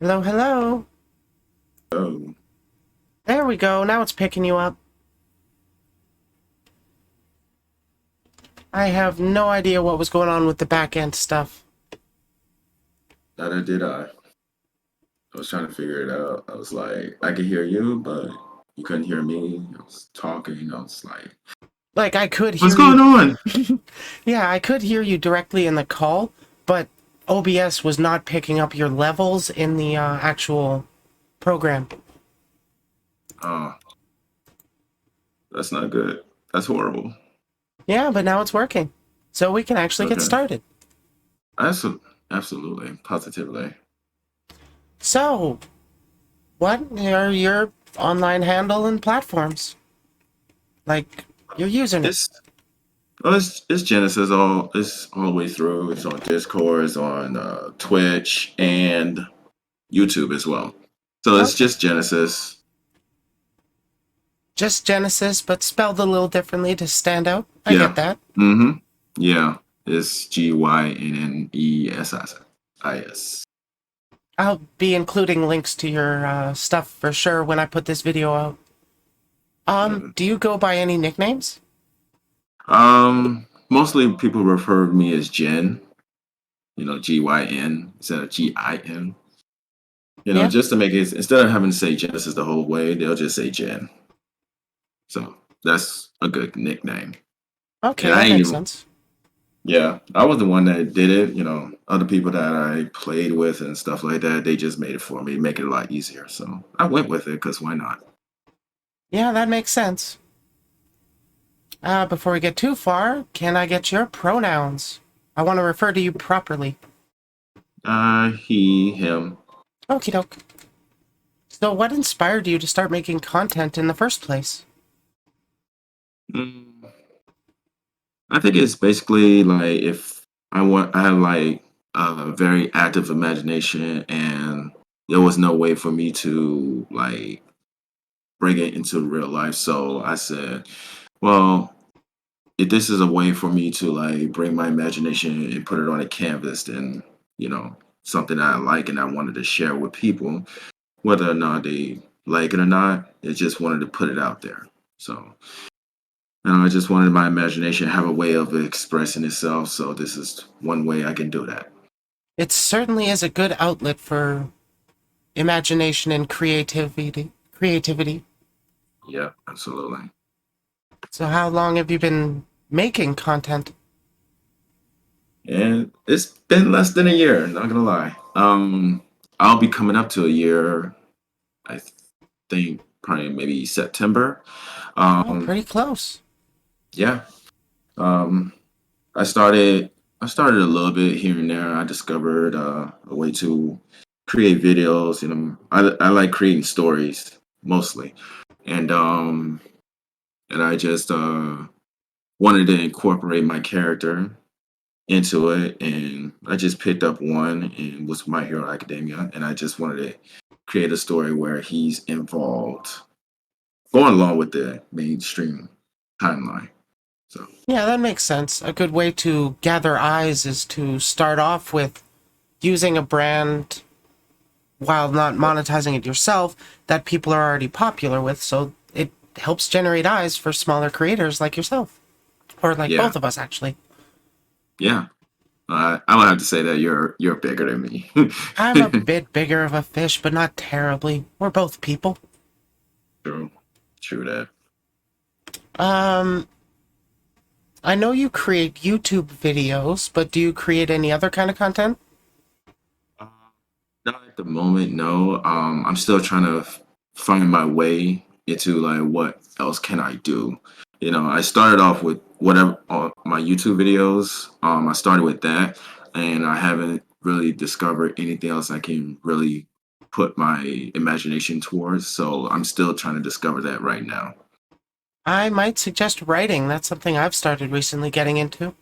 Hello, hello. Oh, There we go. Now it's picking you up. I have no idea what was going on with the back end stuff. neither did I. I was trying to figure it out. I was like, I could hear you, but you couldn't hear me. I was talking. I was like, Like, I could what's hear going you. on? Yeah, I could hear you directly in the call, but OBS was not picking up your levels in the actual program. Oh, that's not good. That's horrible. Yeah, but now it's working. So we can actually get Okay. started. Absolutely. Absolutely. Positively. So, what are your online handle and platforms? Like, your username? It's it's Genesis it's all the way through. It's on Discord, it's on Twitch and YouTube as well. So it's Okay. just Genesis. Just Genesis, but spelled a little differently to stand out. I get Yeah. that. Mm-hmm. Yeah. It's Gynnesis. I'll be including links to your stuff for sure when I put this video out. Uh, Do you go by any nicknames? Mostly people refer to me as Jen, Gyn instead of Gin. Yeah? Just to make it instead of having to say Genesis the whole way, they'll just say Jen. So that's a good nickname. And Okay, I that ain't makes even sense. yeah, I was the one that did it. Other people that I played with and stuff like that, they just made it for me, make it a lot easier. So I went with it because why not? Yeah, that makes sense. Before we get too far, can I get your pronouns? I want to refer to you properly. He, him. Okie doke. So, what inspired you to start making content in the first place? Mm, I think it's basically like if I have like a very active imagination and there was no way for me to like bring it into real life. So I said, well, if this is a way for me to like bring my imagination and put it on a canvas, then, you know, something that I like and I wanted to share with people, whether or not they like it or not, I just wanted to put it out there. So I just wanted my imagination to have a way of expressing itself. So this is one way I can do that. It certainly is a good outlet for imagination and creativity. Creativity. Yeah, absolutely. So, how long have you been making content? And it's been less than a year, not gonna lie. I'll be coming up to a year, I think probably maybe September. Oh, Um, pretty close. yeah. Um, I started I started a little bit here and there. I discovered a way to create videos. I like creating stories mostly, and I just wanted to incorporate my character into it, and I just picked up one and was My Hero Academia, and I just wanted to create a story where he's involved, going along with the mainstream timeline. So Yeah, that makes sense. A good way to gather eyes is to start off with using a brand while not monetizing it yourself that people are already popular with, so it helps generate eyes for smaller creators like yourself. Or like yeah, both of us, actually. yeah. I would have to say that you're bigger than me. I'm a bit bigger of a fish, but not terribly. We're both people. True, true that. Um, I know you create YouTube videos, but do you create any other kind of content? Uh, Not at the moment, no. I'm still trying to find my way into like what else can I do. I started off with whatever my YouTube videos. I started with that, and I haven't really discovered anything else I can really put my imagination towards. So I'm still trying to discover that right now. I might suggest writing. That's something I've started recently getting into.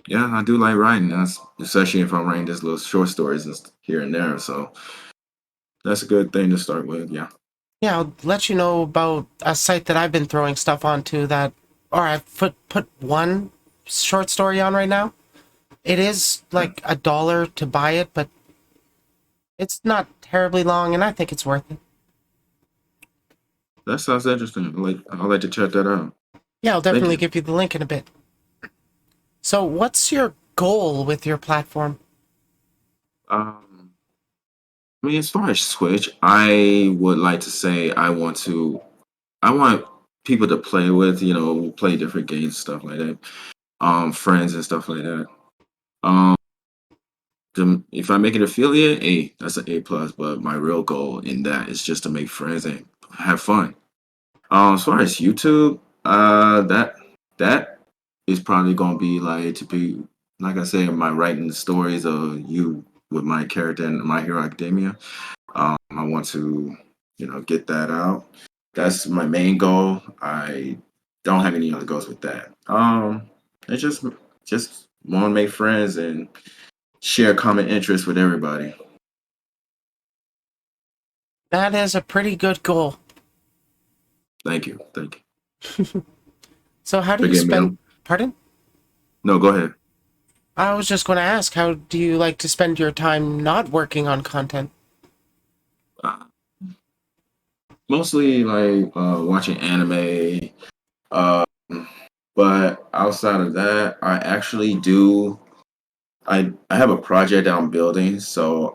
Yeah, I do like writing. That's especially if I'm writing just little short stories and here and there. So that's a good thing to start with. Yeah. Yeah, I'll let you know about a site that I've been throwing stuff onto that, or I've put one short story on right now. It is Yeah. like $1 to buy it, but It's not terribly long, and I think it's worth it. That sounds interesting. I'd like to check that out. Yeah, I'll Thank definitely you. give you the link in a bit. So, what's your goal with your platform? Um, I mean, as far as Switch, I would like to say I want people to play with, play different games, stuff like that. Friends and stuff like that. Um, if I make an affiliate, that's an A plus. But my real goal in that is just to make friends and have fun. As far as YouTube, that is probably gonna be like to be like I say, my writing stories of you with my character in My Hero Academia. I want to, get that out. That's my main goal. I don't have any other goals with that. It's just want to make friends and share common interests with everybody. That is a pretty good goal. Thank you. So, how do you Forgive me. spend. Pardon? No, go ahead. I was just going to ask, how do you like to spend your time not working on content? Uh, Mostly like watching anime. Uh, but outside of that, I have a project that I'm building, so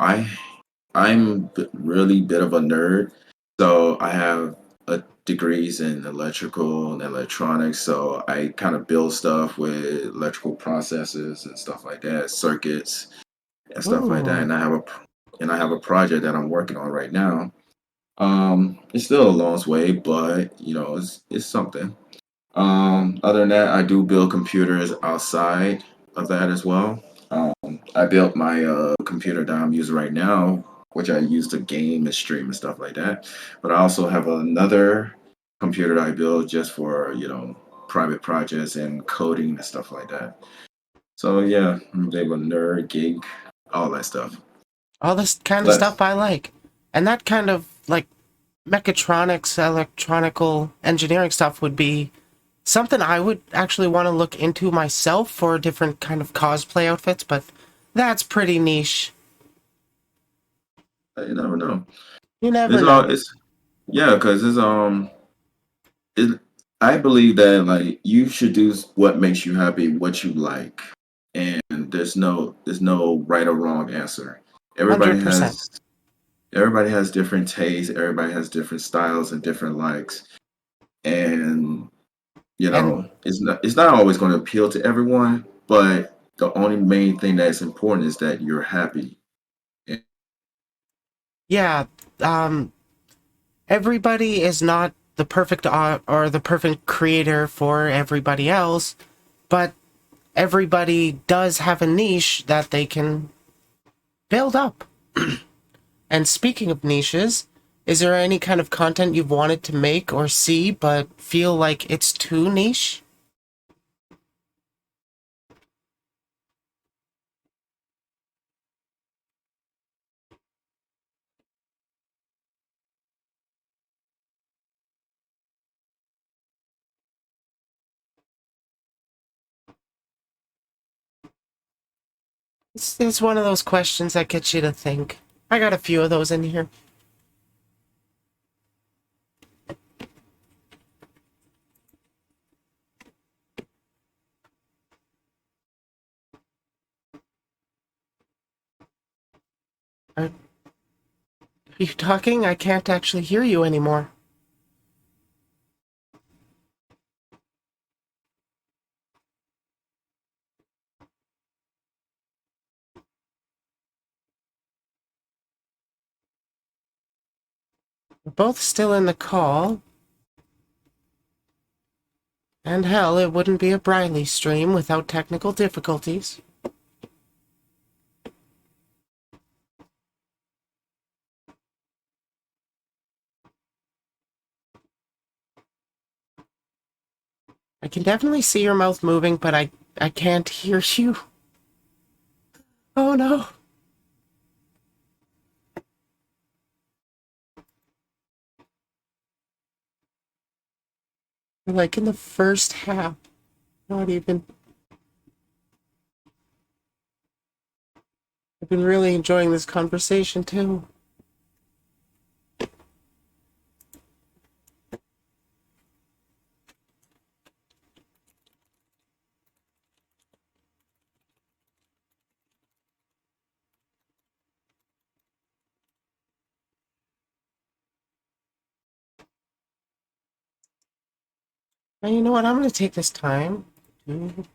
really bit of a nerd. So I have degrees in electrical and electronics. So I kind of build stuff with electrical processes and stuff like that, circuits and stuff like that. Ooh. And I have a project that I'm working on right now. It's still a long way, but it's something. Other than that, I do build computers outside of that as well. I built my computer that I'm using right now, which I use to game and stream and stuff like that. But I also have another computer that I build just for private projects and coding and stuff like that. So yeah, I'm a bit of a nerd, geek, all that stuff. All this kind of Less stuff I like. And that kind of, like, mechatronics, electronical engineering stuff would be something I would actually want to look into myself for different kind of cosplay outfits, but that's pretty niche. you never know. You never It's know. all it's yeah, because it, I believe that like you should do what makes you happy, what you like, and there's no right or wrong answer. Everybody 100%. has everybody has different tastes. Everybody has different styles and different likes, and And it's not always going to appeal to everyone. But the only main thing that's important is that you're happy. And yeah, um, everybody is not the perfect art or the perfect creator for everybody else, but everybody does have a niche that they can build up. And speaking of niches, is there any kind of content you've wanted to make or see but feel like it's too niche? It's one of those questions that gets you to think. I got a few of those in here. Are you talking? I can't actually hear you anymore. We're both still in the call. And hell, it wouldn't be a Briley stream without technical difficulties. I can definitely see your mouth moving, but I can't hear you. Oh no. Like in the first half. Not even. I've been really enjoying this conversation too. And you know what? I'm going to take this time to...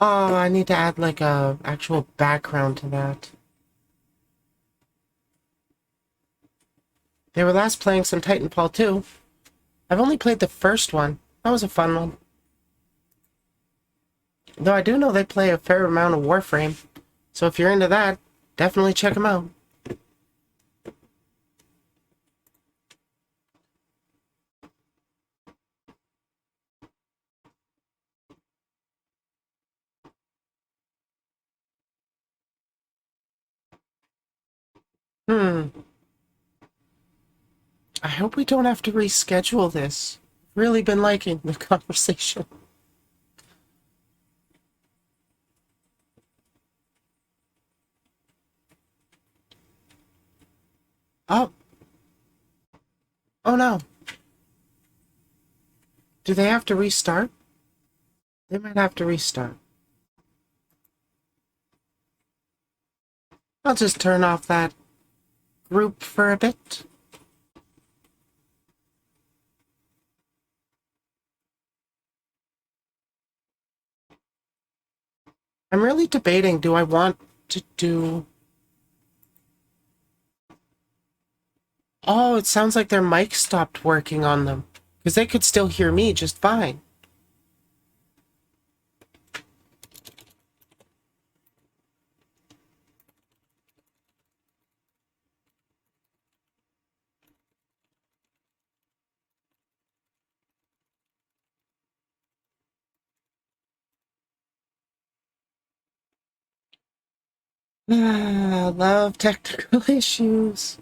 Oh, I need to add like a actual background to that. They were last playing some Titanfall 2. I've only played the first one. That was a fun one. Though I do know they play a fair amount of Warframe. So if you're into that, definitely check them out. Hmm. I hope we don't have to reschedule this. Really been liking the conversation. Oh. Oh no. Do they have to restart? They might have to restart. I'll just turn off that group for a bit. I'm really debating, do I want to do... Oh, it sounds like their mic stopped working on them. Because they could still hear me just fine. Ah, love technical issues.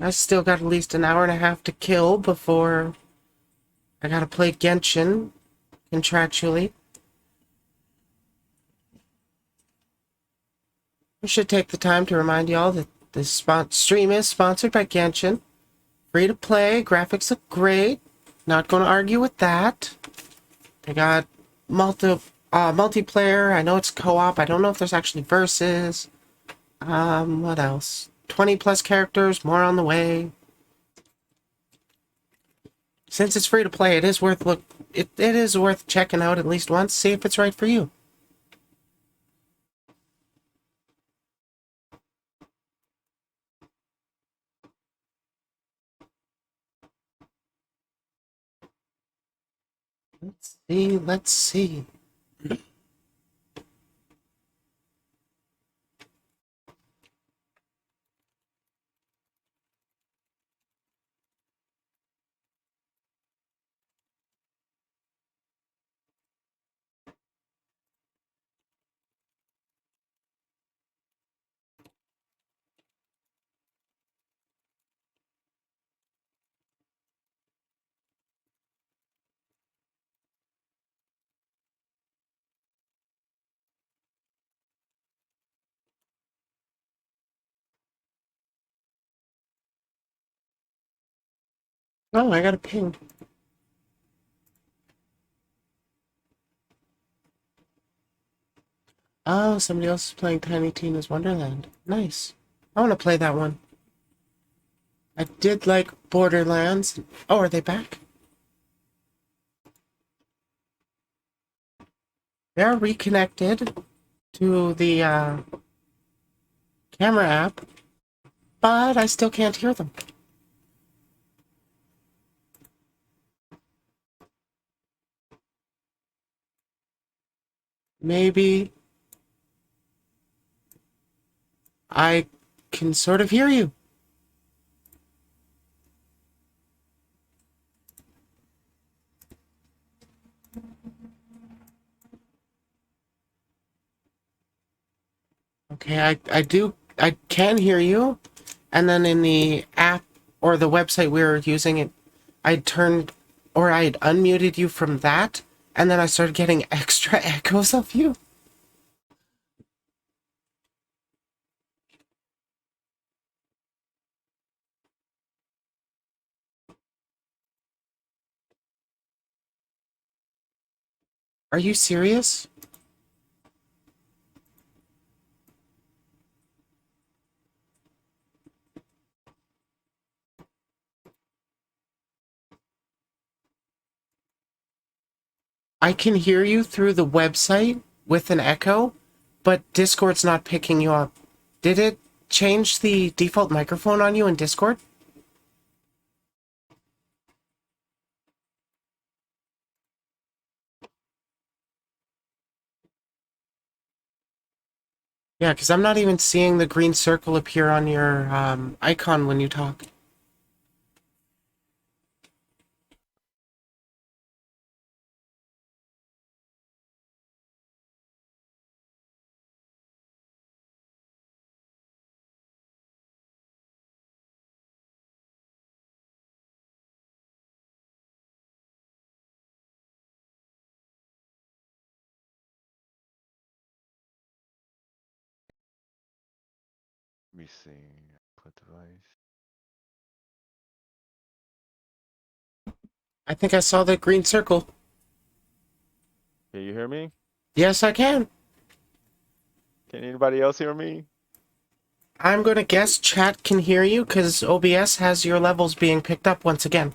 I still got at least an hour and a half to kill before I gotta play Genshin contractually. I should take the time to remind y'all that this stream is sponsored by Genshin. Free to play, graphics look great. Not gonna argue with that. They got multiplayer. I know it's co-op. I don't know if there's actually versus. What else? 20 plus characters, more on the way. Since it's free to play, it is worth it is worth checking out at least once, see if it's right for you. Let's see. Oh, I got a ping. Oh, somebody else is playing Tiny Tina's Wonderland. Nice. I want to play that one. I did like Borderlands. Oh, are they back? They're reconnected to the camera app, but I still can't hear them. Maybe I can sort of hear you. Okay, I can hear you, and then in the app or the website we were using it, I turned or I had unmuted you from that, and then I started getting extra echoes of you. Are you serious? I can hear you through the website with an echo, but Discord's not picking you up. Did it change the default microphone on you in Discord? Yeah, because I'm not even seeing the green circle appear on your icon when you talk. Let me see. Put device. I think I saw the green circle. Can you hear me? Yes, I can. Can anybody else hear me? I'm going to guess chat can hear you because OBS has your levels being picked up once again.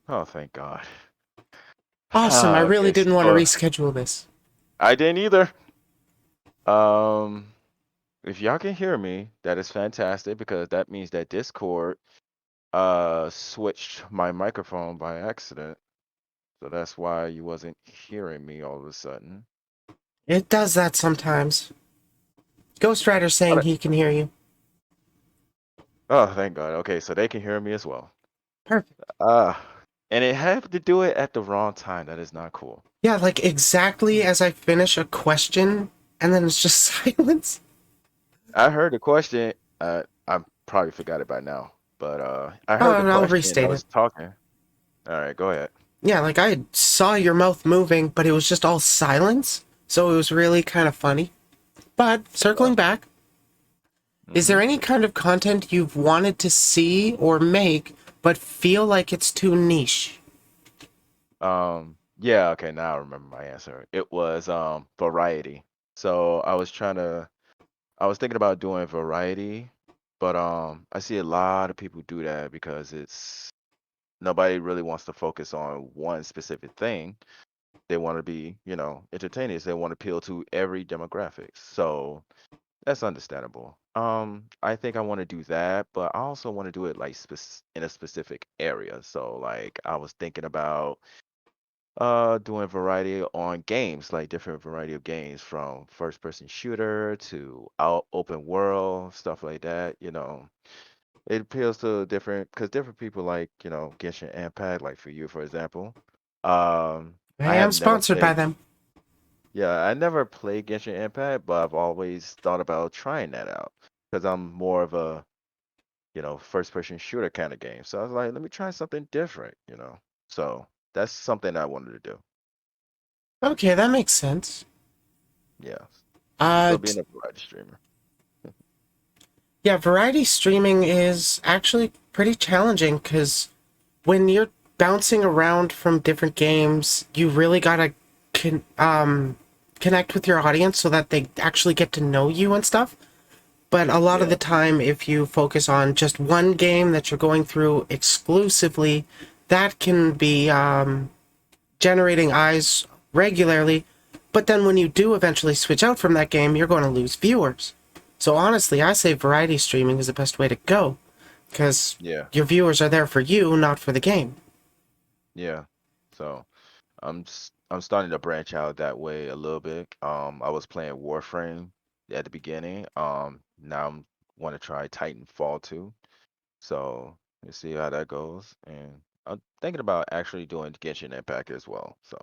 Oh, thank God. Awesome. I really Okay, didn't want to so reschedule this. I didn't either. Um, if y'all can hear me, that is fantastic because that means that Discord switched my microphone by accident. So that's why you wasn't hearing me all of a sudden. It does that sometimes. Ghost Rider saying But he can hear you. oh, thank God. Okay, so they can hear me as well. Perfect. Uh, and it had to do it at the wrong time. That is not cool. Yeah, like exactly as I finish a question, and then it's just silence. I heard the question. I probably forgot it by now, but I heard the Oh, I'll question. I restate it. was talking. All right, go ahead. Yeah, like I saw your mouth moving, but it was just all silence. So it was really kind of funny. But circling back, is Mm-hmm. there any kind of content you've wanted to see or make, but feel like it's too niche? Yeah, okay, now I remember my answer. It was variety. So I was thinking about doing variety, but I see a lot of people do that because it's nobody really wants to focus on one specific thing. They want to be, entertainers. They want to appeal to every demographic. So that's understandable. I think I want to do that, but I also want to do it like in a specific area. So like I was thinking about doing variety on games, like different variety of games from first person shooter to out open world, stuff like that, It appeals to different because different people like, Genshin Impact, like for you, for example. I I am have never sponsored by played them. yeah, I never played Genshin Impact, but I've always thought about trying that out because I'm more of a, first person shooter kind of game. So I was like, let me try something different. So that's something I wanted to do. Okay, that makes sense. Yeah. Uh, So being a variety streamer. yeah, variety streaming is actually pretty challenging because when you're bouncing around from different games, you really gotta connect with your audience so that they actually get to know you and stuff. But a lot of the Yeah. time, if you focus on just one game that you're going through exclusively, that can be generating eyes regularly. But then when you do eventually switch out from that game, you're going to lose viewers. So honestly, I say variety streaming is the best way to go because Yeah. your viewers are there for you, not for the game. Yeah. So I'm starting to branch out that way a little bit. I was playing Warframe at the beginning. Now I'm want to try Titanfall 2. So let's see how that goes. And I'm thinking about actually doing Genshin Impact as well. So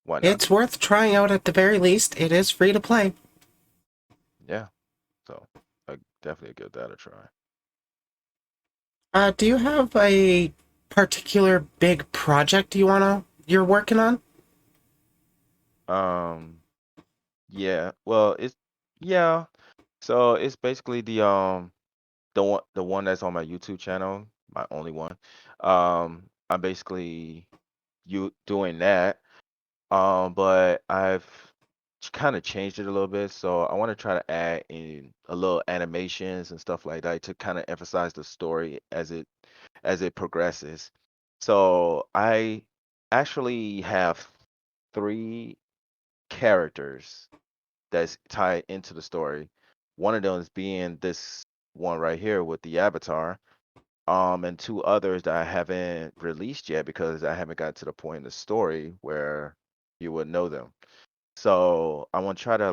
why not? It's worth trying out at the very least. It is free to play. Yeah, so I definitely give that a try. Do you have a particular big project you're working on? Um, yeah, well, yeah, so it's basically the one that's on my YouTube channel, my only one. I'm basically you doing that. But I've kind of changed it a little bit, so I want to try to add in a little animations and stuff like that to kind of emphasize the story as it progresses. So I actually have three characters that's tied into the story. One of them is being this one right here with the avatar, and two others that I haven't released yet because I haven't got to the point in the story where you would know them. So I want to try to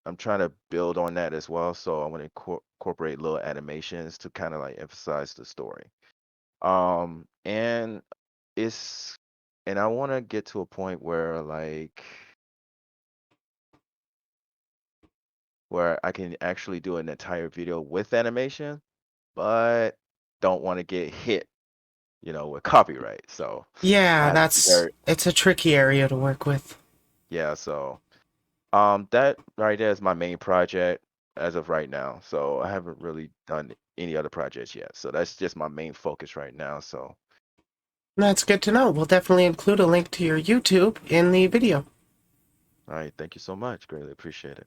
I'm trying to build on that as well. So I want to incorporate little animations to kind of like emphasize the story. And it's and I want to get to a point where I can actually do an entire video with animation, but don't want to get hit, with copyright. So I Yeah, have to be very, it's a tricky area to work with. yeah. So that right there is my main project as of right now. So I haven't really done any other projects yet. So that's just my main focus right now. So, That's good to know. We'll definitely include a link to your YouTube in the video. all right, thank you so much. Greatly appreciate it.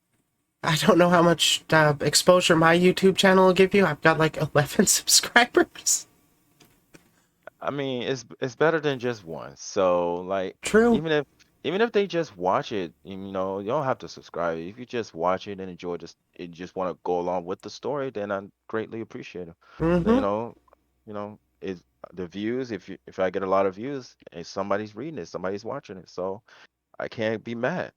I don't know how much exposure my YouTube channel will give you. I've got like 11 subscribers. I mean, it's better than just one. So like True. even if even if they just watch it, you don't have to subscribe. If you just watch it and enjoy this and just want to go along with the story, then I greatly appreciate it. Then, Mm-hmm. is the views, if I get a lot of views and somebody's reading it, somebody's watching it. So I can't be mad.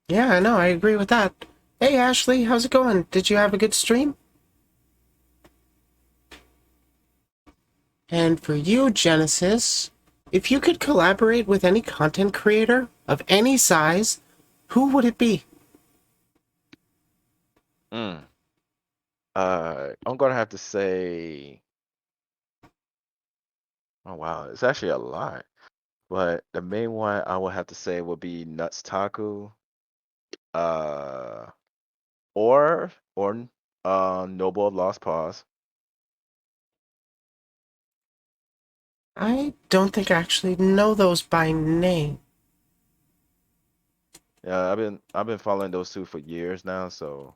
Yeah, I know. I agree with that. Hey, Ashley, how's it going? Did you have a good stream? And for you, Genesis, if you could collaborate with any content creator of any size, who would it be? Mm. I'm gonna have to say, oh wow, it's actually a lot. But the main one I would have to say would be Nuts Taku, uh, or Noble of Lost Pause. I don't think I actually know those by name. Yeah, I've been following those two for years now, so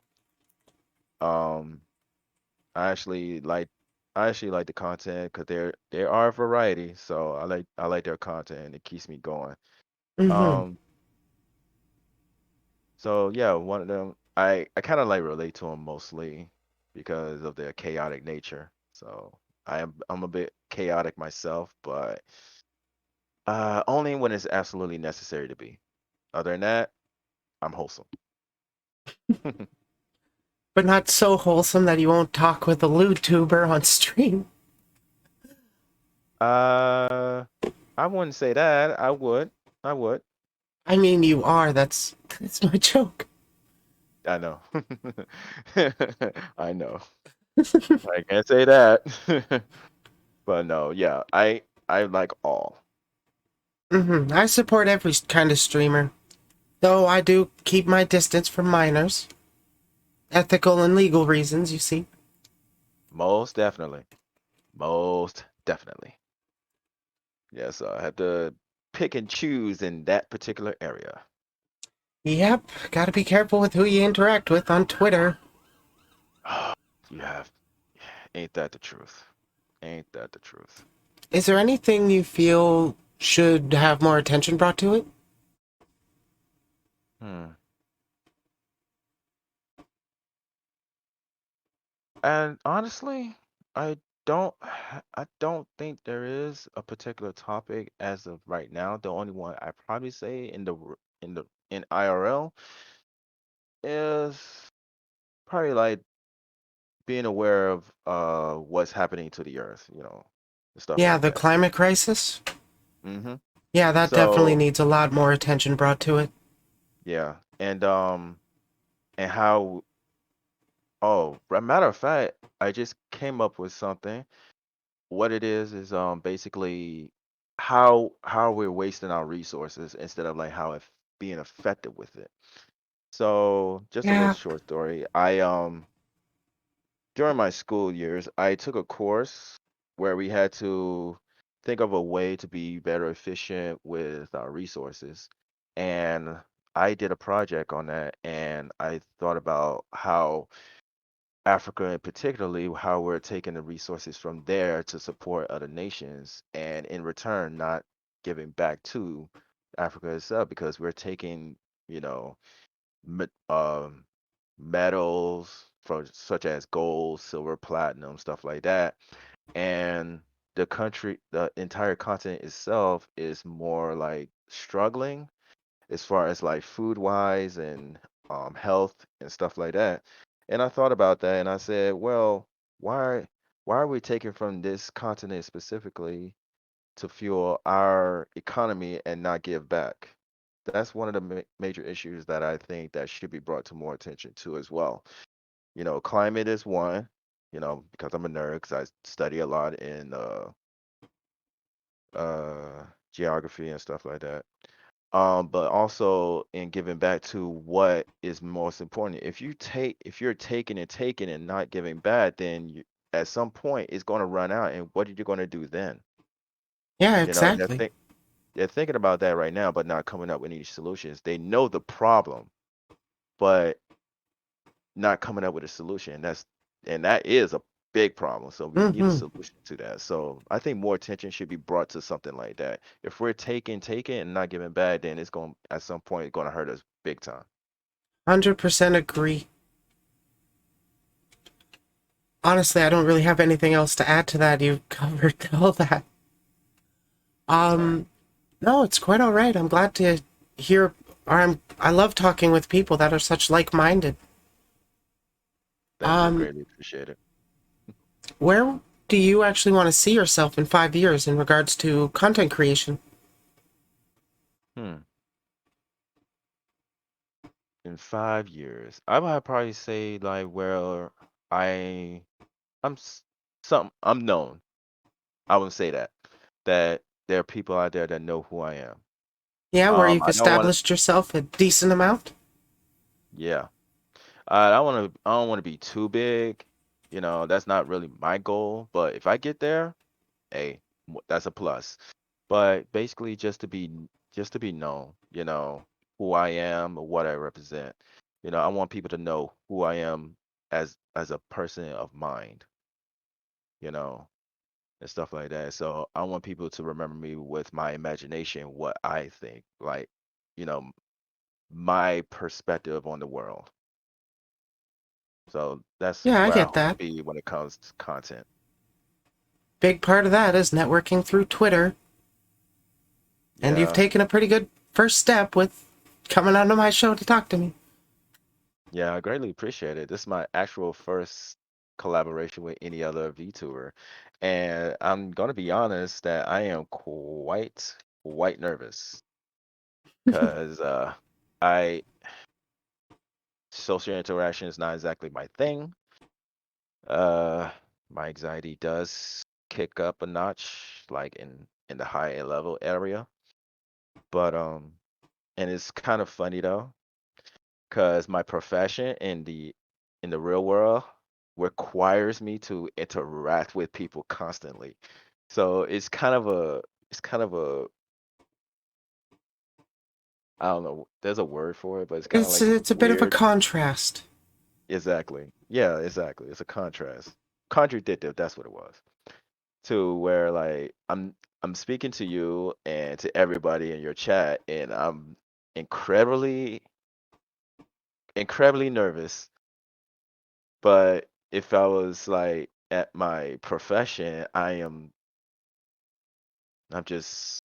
um, I actually like I actually like the content because they are a variety, so I like their content and it keeps me going. Mm-hmm. Um, so yeah, one of them I kind of like relate to them mostly because of their chaotic nature. So I'm a bit chaotic myself, but only when it's absolutely necessary to be. Other than that, I'm wholesome. But not so wholesome that you won't talk with a lewd tuber on stream. Uh, I wouldn't say that. I would. I would. I mean, you are. That's my joke. I know. I know. I can't say that. But no, yeah, I like all. Mm-hmm. I support every kind of streamer, though I do keep my distance from minors. Ethical and legal reasons, you see. Most definitely. Most definitely. Yeah, so I had to pick and choose in that particular area. Yep, gotta be careful with who you interact with on Twitter. You have, ain't that the truth? Ain't that the truth? Is there anything you feel should have more attention brought to it? Hmm. And honestly, I I don't think there is a particular topic as of right now. The only one I probably say in IRL is probably like being aware of what's happening to the earth, and stuff Yeah, like the that. climate crisis? hmm Yeah, that definitely So needs a lot more attention brought to it. yeah, and and how. Oh, a matter of fact, I just came up with something. What it is basically how we're wasting our resources instead of like how being effective with it. So just a little Yeah. short story. I during my school years, I took a course where we had to think of a way to be better efficient with our resources. And I did a project on that, and I thought about how Africa, and particularly how we're taking the resources from there to support other nations, and in return, not giving back to Africa itself because we're taking, you know, met- um, metals from such as gold, silver, platinum, stuff like that, and the entire continent itself is more like struggling as far as like food wise and health and stuff like that. And I thought about that and I said, well, why why are we taking from this continent specifically to fuel our economy and not give back? That's one of the major issues that I think that should be brought to more attention to as well. Climate is one, because I'm a nerd, because I study a lot in uh, geography and stuff like that. But also in giving back to what is most important. If you're taking and taking and not giving back, then at some point it's going to run out. And what are you going to do then? Yeah, And exactly. they're thinking about that right now, but not coming up with any solutions. They know the problem, but not coming up with a solution. That is a big problem. So we need a Hmm. solution to that. So I think more attention should be brought to something like that. If we're taking and not giving back, then it's going at some point going to hurt us big time. 100% agree. Honestly, I don't really have anything else to add to that. You've covered all that. Sorry. Um, no, it's quite all right. I'm glad to hear, I love talking with people that are such like-minded. Thank you. Um, Greatly appreciate it. where do you actually want to see yourself in 5 years in regards to content creation? Hmm. In 5 years, I would probably say like where I I'm I'm known. I would say that there are people out there that know who I am. Yeah, where you've I don't want to. established yourself a decent amount? Yeah. I don't want to be too big. That's not really my goal. But if I get there, hey, that's a plus. But basically, just to be known. Who I am or what I represent. I want people to know who I am as a person of mind. You know, and stuff like that. So I want people to remember me with my imagination, what I think, like, you know, my perspective on the world. So that's Yeah, I where I get hope to that. be when it comes to content. Big part of that is networking through Twitter, and you've Yeah, taken a pretty good first step with coming onto my show to talk to me. yeah, I greatly appreciate it. This is my actual first collaboration with any other VTuber. And I'm gonna be honest that I am quite nervous because I social interaction is not exactly my thing. Uh, my anxiety does kick up a notch, like in the high level area. But and it's kind of funny though, because my profession in the real world requires me to interact with people constantly. So it's kind of a I don't know, there's a word for it, but it's kind of It's like it's a bit of a weird. contrast. Exactly. Yeah, exactly. It's a contrast. Contradictive, that's what it was. To where like I'm speaking to you and to everybody in your chat and I'm incredibly incredibly nervous, but if I was like at my profession, I'm just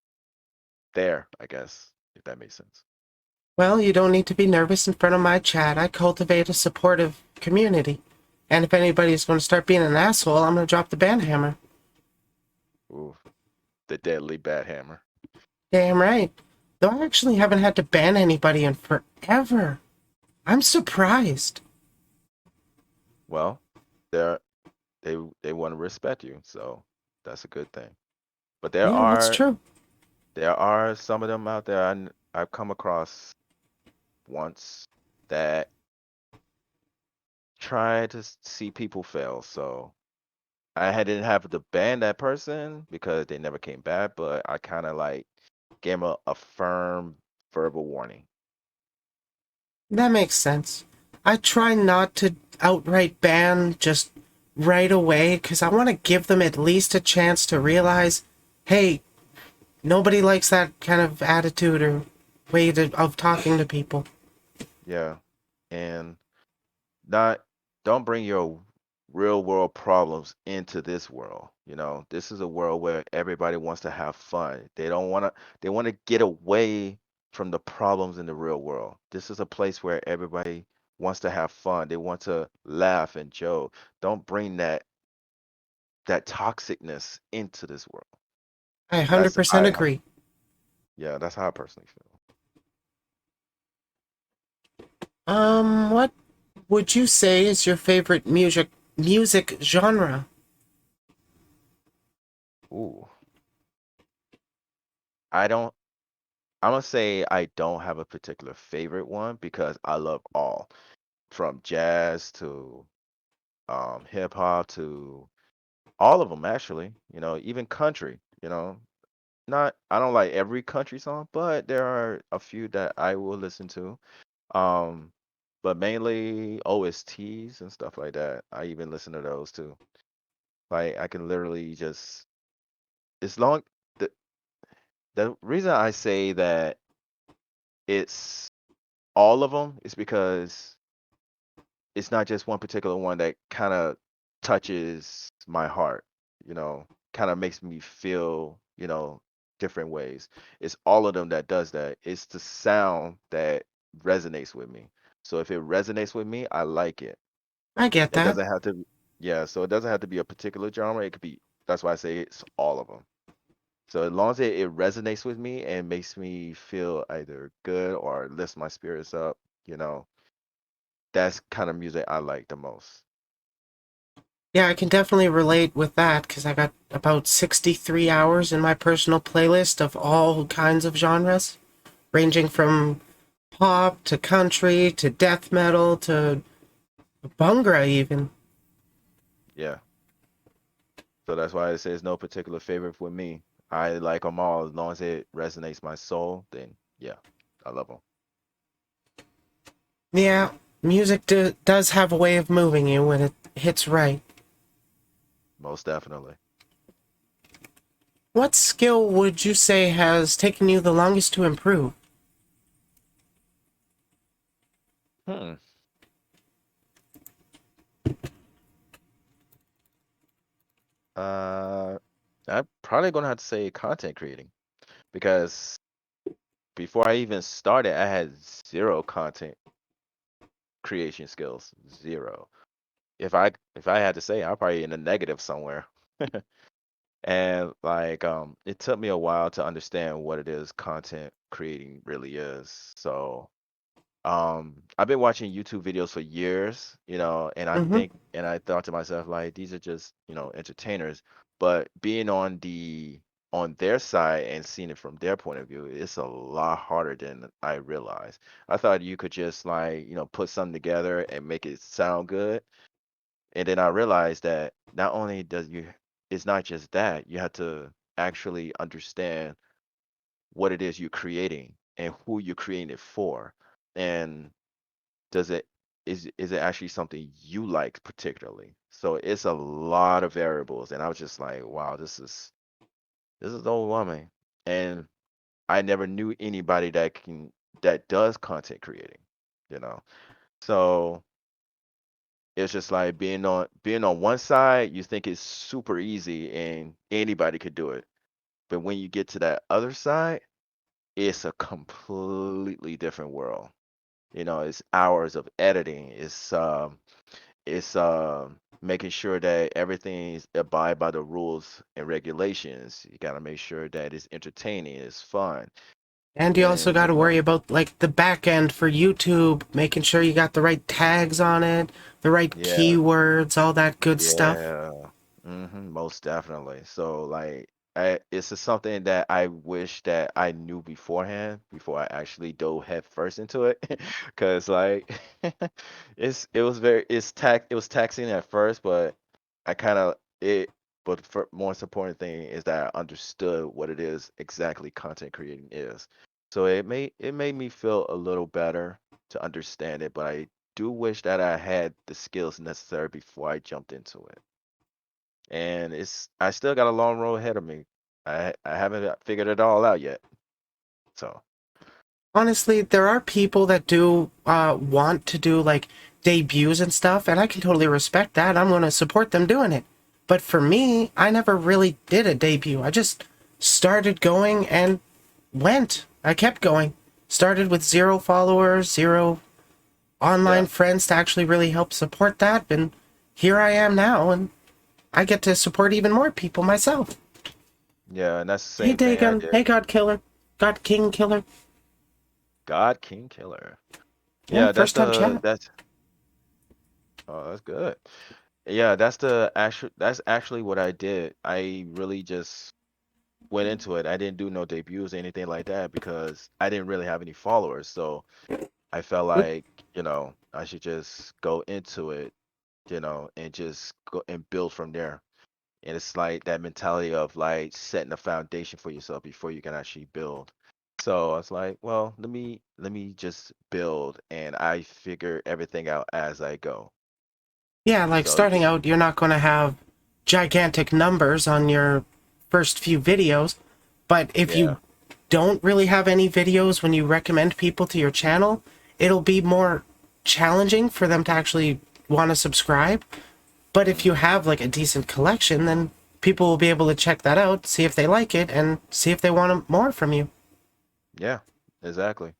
there, I guess, if that makes sense. Well, you don't need to be nervous in front of my chat. I cultivate a supportive community. And if anybody's going to start being an asshole, I'm going to drop the ban hammer. Ooh, the deadly bat hammer. Damn right. Though I actually haven't had to ban anybody in forever. I'm surprised. Well, they're they want to respect you, so that's a good thing. But Yeah, that's true. there are some of them out there I've come across once that try to see people fail. So didn't have to ban that person because they never came back, but I kind of like gave them a firm verbal warning. That makes sense. I try not to outright ban just right away because I want to give them at least a chance to realize, hey, nobody likes that kind of attitude or of talking to people. Yeah. And not don't bring your real world problems into this world. You know, this is a world where everybody wants to have fun. They want to get away from the problems in the real world. This is a place where everybody wants to have fun. They want to laugh and joke. Don't bring that toxicness into this world. I That's 100% agree. yeah, that's how I personally What would you say is your favorite music genre? feel. Ooh. I don't I'm gonna say I don't have a particular favorite one because I love all, from jazz to hip hop to all of them actually. You know, even country. You know, not I don't like every country song, but there are a few that I will listen to. Um, but mainly OSTs and stuff like that. I even listen to those too. Like I can literally just as long the the reason I say that it's all of them is because it's not just one particular one that kind of touches my heart, you know, kind of makes me feel, different ways. It's all of them that does that. It's the sound that resonates with me. So if it resonates with me, I like it. I get It that. doesn't have to, yeah, so it doesn't have to be a particular genre. It could be, that's why I say it's all of them. So as long as it resonates with me and makes me feel either good or lifts my spirits up, you know, that's kind of music I like the most. Yeah, I can definitely relate with that because I got about 63 hours in my personal playlist of all kinds of genres, ranging from pop to country to death metal to bungra even. Yeah. So that's why it says no particular favorite for me. I like them all as long as it resonates my soul. Then yeah, I love them Yeah, music does have a way of moving you when it hits right. most definitely. What skill would you say has taken you the longest to improve? Hmm. Uh, I'm probably gonna have to say content creating because before I even started, I had zero content creation skills. Zero. If I had to say, I'm probably in the negative somewhere. And like it took me a while to understand what it is content creating really is. So I've been watching YouTube videos for years, and Mm-hmm. I thought to myself, like, these are just, entertainers. But being on their side and seeing it from their point of view, it's a lot harder than I realized. I thought you could just, like, put something together and make it sound good. And then I realized that not only it's not just that, you have to actually understand what it is you're creating and who you're creating it for. And does it is it actually something you like particularly? So it's a lot of variables, and I was just like, wow, this is overwhelming. And I never knew anybody that does content creating, you know. So it's just like being on one side, you think it's super easy and anybody could do it. But when you get to that other side, it's a completely different world. It's hours of editing. It's making sure that everything's abide by the rules and regulations. You got to make sure that it's entertaining, it's fun. And you also and got to worry about like the back end for YouTube, making sure you got the right tags on it, the right yeah, keywords, all that good stuff. yeah, most definitely. So like, it's just something that I wish that I knew beforehand before I actually dove head first into it, because like, it was taxing at first, but I kind of it. But the most important thing is that I understood what it is exactly content creating is. So it made me feel a little better to understand it, but I do wish that I had the skills necessary before I jumped into it. And I still got a long road ahead of me. I haven't figured it all out yet. So Honestly, there are people that do want to do like debuts and stuff, and I can totally respect that. I'm going to support them doing it. But for me, I never really did a debut. I just started going and went. I kept going. Started with 0 followers, 0 online yeah, friends to actually really help support that, and here I am now, and I get to support even more people myself. yeah, and that's the Hey same thing I Dagon, did. hey God Killer, God King Killer. God King Killer. Yeah, Yeah, first time chat. that's oh, that's good. Yeah, that's actually what I did. I really just went into it. I didn't do no debuts or anything like that because I didn't really have any followers. So I felt like, I should just go into it, and just go and build from there. And it's like that mentality of like setting a foundation for yourself before you can actually build. So I was like, well, let me just build and I figure everything out as I go. Yeah, like So starting out, you're not going to have gigantic numbers on your first few videos, but if yeah, you don't really have any videos when you recommend people to your channel, it'll be more challenging for them to actually want to subscribe. But if you hmm have like a decent collection, then people will be able to check that out, see if they like it, and see if they want more from you. yeah, exactly.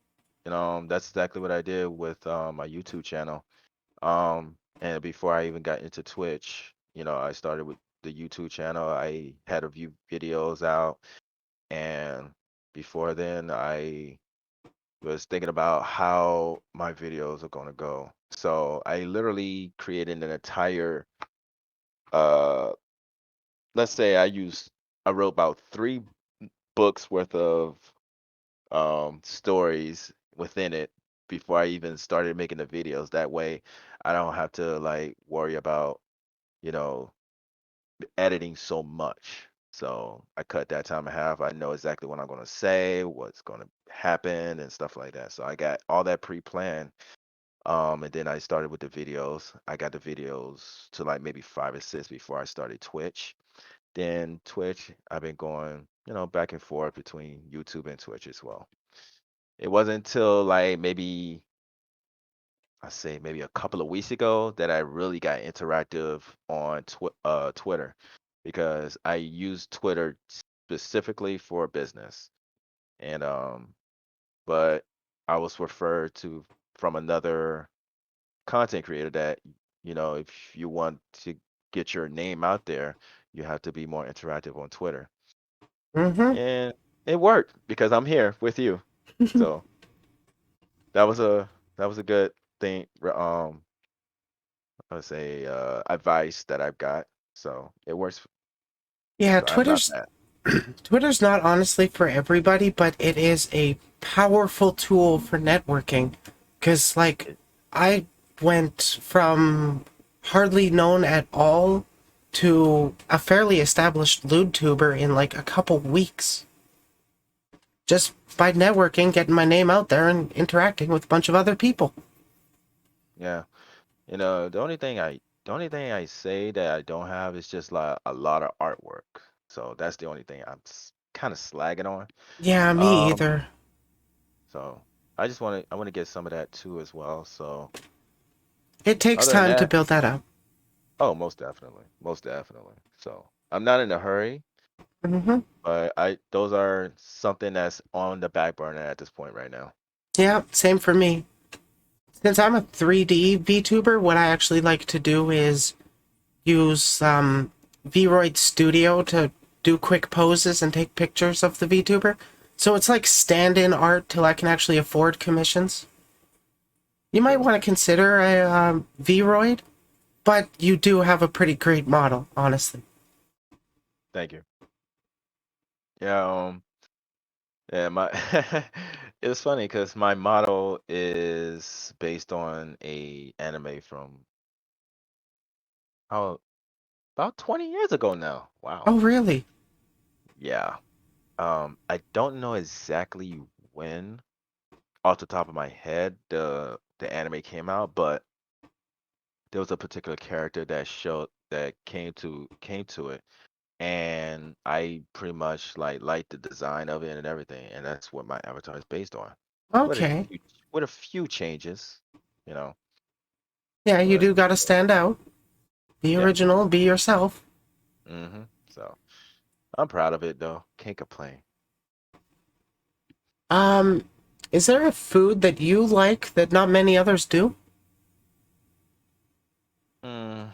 That's exactly what I did with my YouTube channel. And before I even got into Twitch, I started with the YouTube channel. I had a few videos out, and before then, I was thinking about how my videos are going to go. So I literally created an entire, uh, let's say I wrote about 3 books worth of stories within it before I even started making the videos. That way, I don't have to like worry about, you know, editing so much. So I cut that time in half. I know exactly what I'm going to say, what's going to happen, and stuff like that. So I got all that pre-planned. And then I started with the videos. I got the videos to like maybe 5 or 6 before I started Twitch. Then Twitch, I've been going, back and forth between YouTube and Twitch as well. It wasn't until like I say maybe a couple of weeks ago that I really got interactive on Twitter because I use Twitter specifically for business. And but I was referred to from another content creator that, if you want to get your name out there, you have to be more interactive on Twitter. Mm-hmm. And it worked because I'm here with you. So that was a good thing. I would say advice that I've got. So it works. Yeah, So I'm not bad. Twitter's not honestly for everybody, but it is a powerful tool for networking. Cause like It, I went from hardly known at all to a fairly established Vtuber in like a couple weeks. Just by networking, getting my name out there and interacting with a bunch of other people. yeah. The only thing I say that I don't have is just like a lot of artwork. So that's the only thing I'm kind of slagging on. Yeah, me Um, either. so I want to get some of that too as well. So It takes other than time to that, build that up. oh, most definitely, most definitely. So I'm not in a hurry, Hmm. but those are something that's on the back burner at this point right now. Yeah, same for me. Since I'm a 3D VTuber, what I actually like to do is use Vroid Studio to do quick poses and take pictures of the VTuber. So it's like stand-in art till I can actually afford commissions. You might True. want to consider a Vroid, but you do have a pretty great model, honestly. Thank you. Yeah. Yeah. My. It was funny because my model is based on a anime from oh about 20 years ago now. Wow. Oh, really? Yeah. I don't know exactly when, off the top of my head, the anime came out, but there was a particular character that showed that came to it, and I pretty much like liked the design of it and everything, and that's what my avatar is based on. With a Okay. few with a few changes, you know. Yeah, you But do gotta stand out. Be yeah. original, be yourself. So I'm proud of it though. Can't complain. Um, is there a food that you like that not many others do? Mm,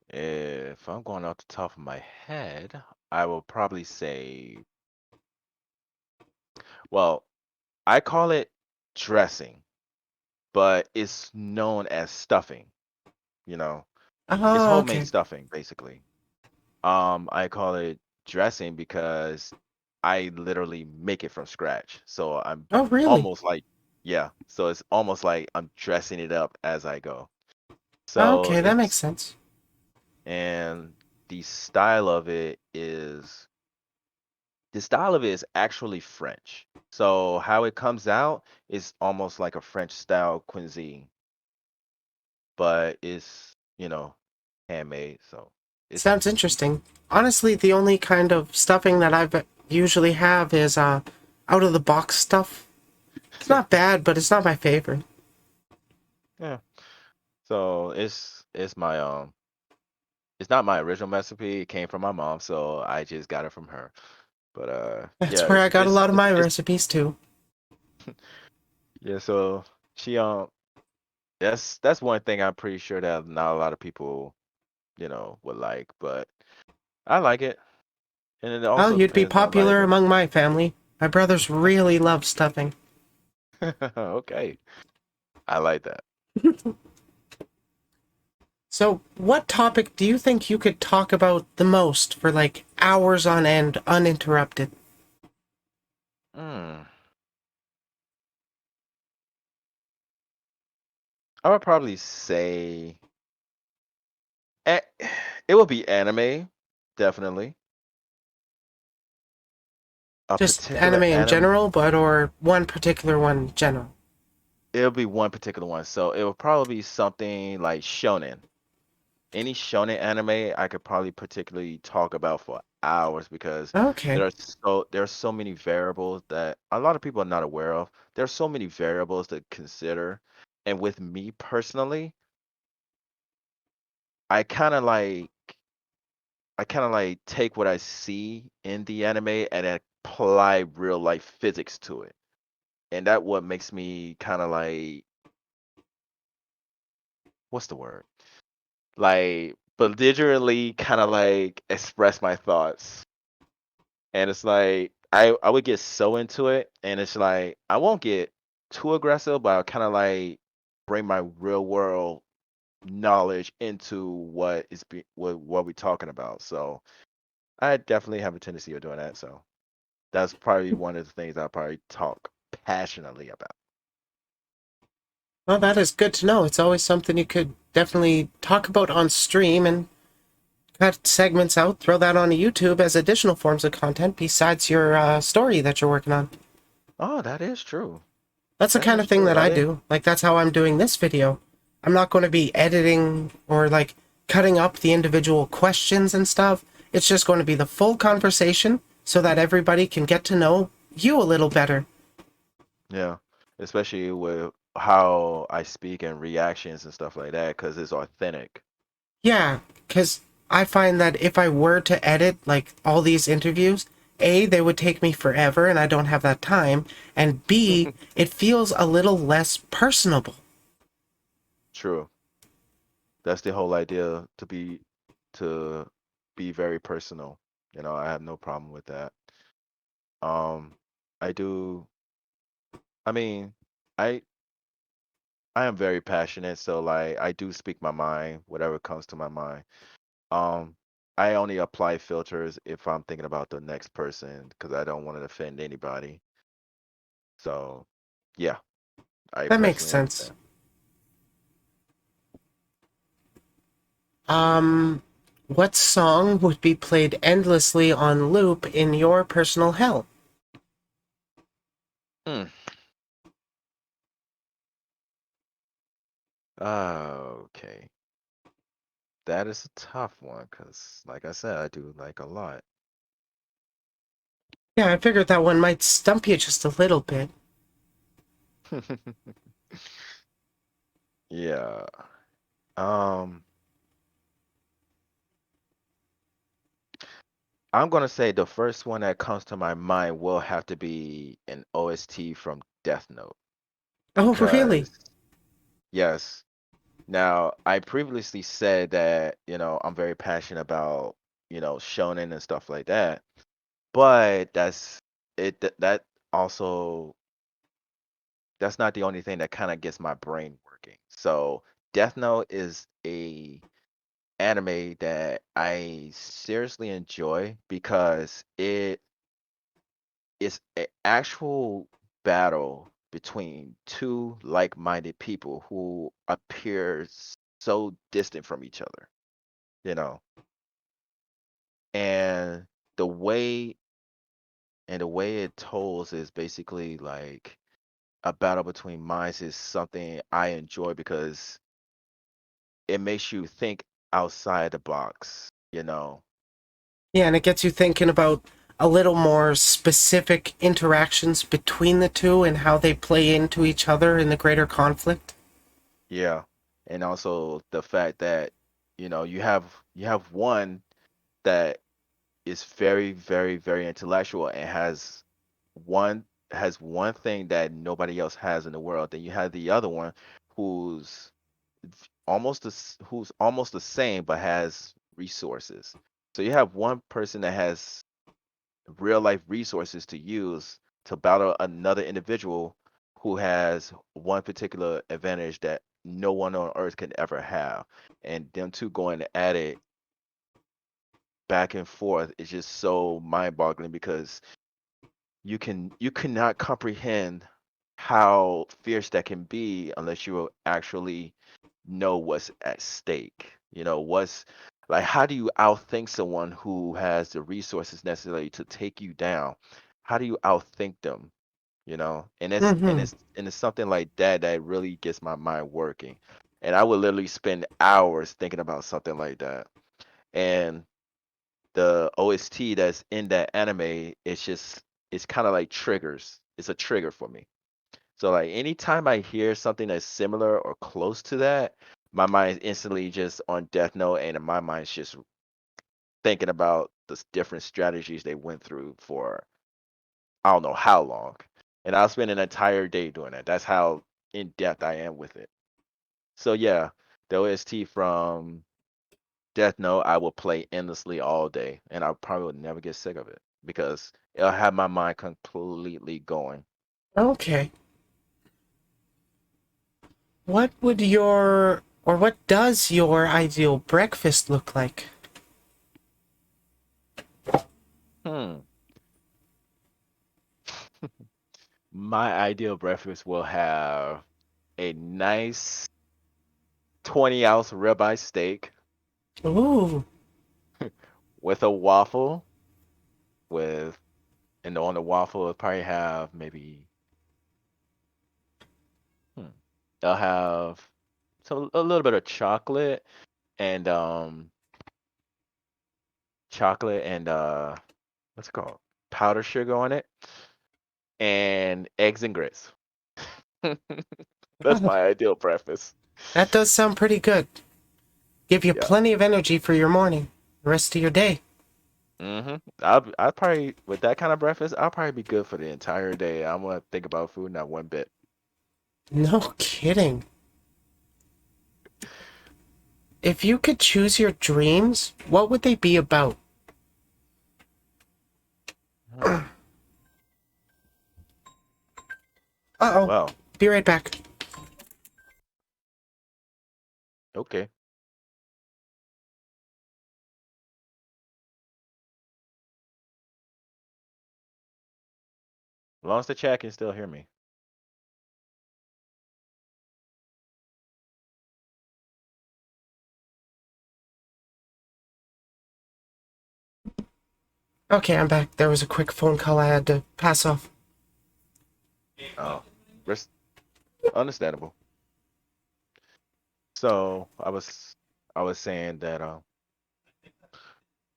if I'm going off the top of my head, I will probably say, well, I call it dressing, but it's known as stuffing, you know. It's Oh, homemade okay. stuffing, basically. I call it dressing because I literally make it from scratch. So I'm Oh, really? almost like, yeah. So it's almost like I'm dressing it up as I go. So Okay, that makes it's, sense. and the style of it is, the style of it is actually French. So how it comes out is almost like a French style cuisine, but it's, handmade. So it's Sounds interesting. Honestly, the only kind of stuffing that I've usually have is out of the box stuff. It's not bad, but it's not my favorite. yeah. So it's not my original recipe. It came from my mom, so I just got it from her. But That's yeah, where I it's got a it's lot of it's, my it's recipes too. yeah. So she that's one thing I'm pretty sure that not a lot of people would like, but I like it, and it Well, also you'd be depends on like popular among my family. My brothers really love stuffing. okay, I like that. So, what topic do you think you could talk about the most for like hours on end, uninterrupted? Mm. I would probably say a- it would be anime, definitely. A Just particular anime in anime. general, but or one particular one in general? It'll be one particular one. So it will probably be something like shonen. Any shonen anime I could probably particularly talk about for hours because Okay. there are so many variables that a lot of people are not aware of. There are so many variables to consider. And with me personally, I kind of like I kind of like take what I see in the anime and apply real life physics to it. And that what makes me kind of like, what's the word? Like belligerently kind of like express my thoughts. And it's like I would get so into it, and it's like I won't get too aggressive, but I'll kind of like bring my real world knowledge into what we're talking about. So I definitely have a tendency of doing that. So that's probably one of the things I probably talk passionately about. Well, that is good to know. It's always something you could definitely talk about on stream and cut segments out, throw that on YouTube as additional forms of content besides your story that you're working on. Oh, that is true. That's the That kind is of thing true. that I I didn't. do. Like, that's how I'm doing this video. I'm not going to be editing or, like, cutting up the individual questions and stuff. It's just going to be the full conversation so that everybody can get to know you a little better. Yeah, especially with how I speak and reactions and stuff like that, because it's authentic. Yeah, because I find that if I were to edit, like, all these interviews, A, they would take me forever and I don't have that time, and B, it feels a little less personable. True. That's the whole idea to be very personal. I have no problem with that. Um, I do. I mean, I I am very passionate, so like I do speak my mind, whatever comes to my mind. Um, I only apply filters if I'm thinking about the next person because I don't want to offend anybody. So, yeah, I That makes personally sense. understand. Um, what song would be played endlessly on loop in your personal hell? Hmm. Okay. That is a tough one because, like I said, I do like a lot. Yeah, I figured that one might stump you just a little bit. Yeah. Um, I'm gonna say the first one that comes to my mind will have to be an OST from Death Note Oh, really? because, yes. Now, I previously said that, I'm very passionate about, shonen and stuff like that. But that also that's not the only thing that kind of gets my brain working. So, Death Note is a anime that I seriously enjoy because it is an actual battle between two like-minded people who appear so distant from each other, you know. And the way the way it tolls is basically like a battle between minds is something I enjoy because it makes you think outside the box. Yeah, and it gets you thinking about a little more specific interactions between the two and how they play into each other in the greater conflict. Yeah. And also the fact that, you have one that is very, very, very intellectual and one has one thing that nobody else has in the world. Then you have the other one who's who's almost the same but has resources. So you have one person that has real life resources to use to battle another individual who has one particular advantage that no one on earth can ever have. And them two going at it back and forth is just so mind-boggling because you cannot comprehend how fierce that can be unless you actually know what's at stake. What's like how do you outthink someone who has the resources necessary to take you down? How do you outthink them? And it's and Mm-hmm. it's and it's something like that that really gets my mind working. And I would literally spend hours thinking about something like that. And the OST that's in that anime, it's kind of like triggers. It's a trigger for me. So like anytime I hear something that's similar or close to that, my mind is instantly just on Death Note, and my mind's just thinking about the different strategies they went through for I don't know how long. And I'll spend an entire day doing that. That's how in depth I am with it. So yeah, the OST from Death Note I will play endlessly all day, and I probably would never get sick of it because it'll have my mind completely going. Okay. What would your, or what does your ideal breakfast look like? Hmm. My ideal breakfast will have a nice 20-ounce ribeye steak Ooh, with a waffle with and on the waffle it'll probably have maybe hmm, I'll have a little bit of and um chocolate and what's it called? Powdered sugar on it and eggs and grits. That's oh, my ideal breakfast. that does sound pretty good. Give you Yeah. plenty of energy for your morning, the rest of your day. I'll probably with that kind of breakfast, I'll probably be good for the entire day. I'm gonna think about food not one bit. No kidding. If you could choose your dreams, what would they be about? Huh. Uh-oh. Well, Be right back. okay. As long as the chat can still hear me. Okay, I'm back. There was a quick phone call I had to pass off. Oh, res- understandable. So I was saying that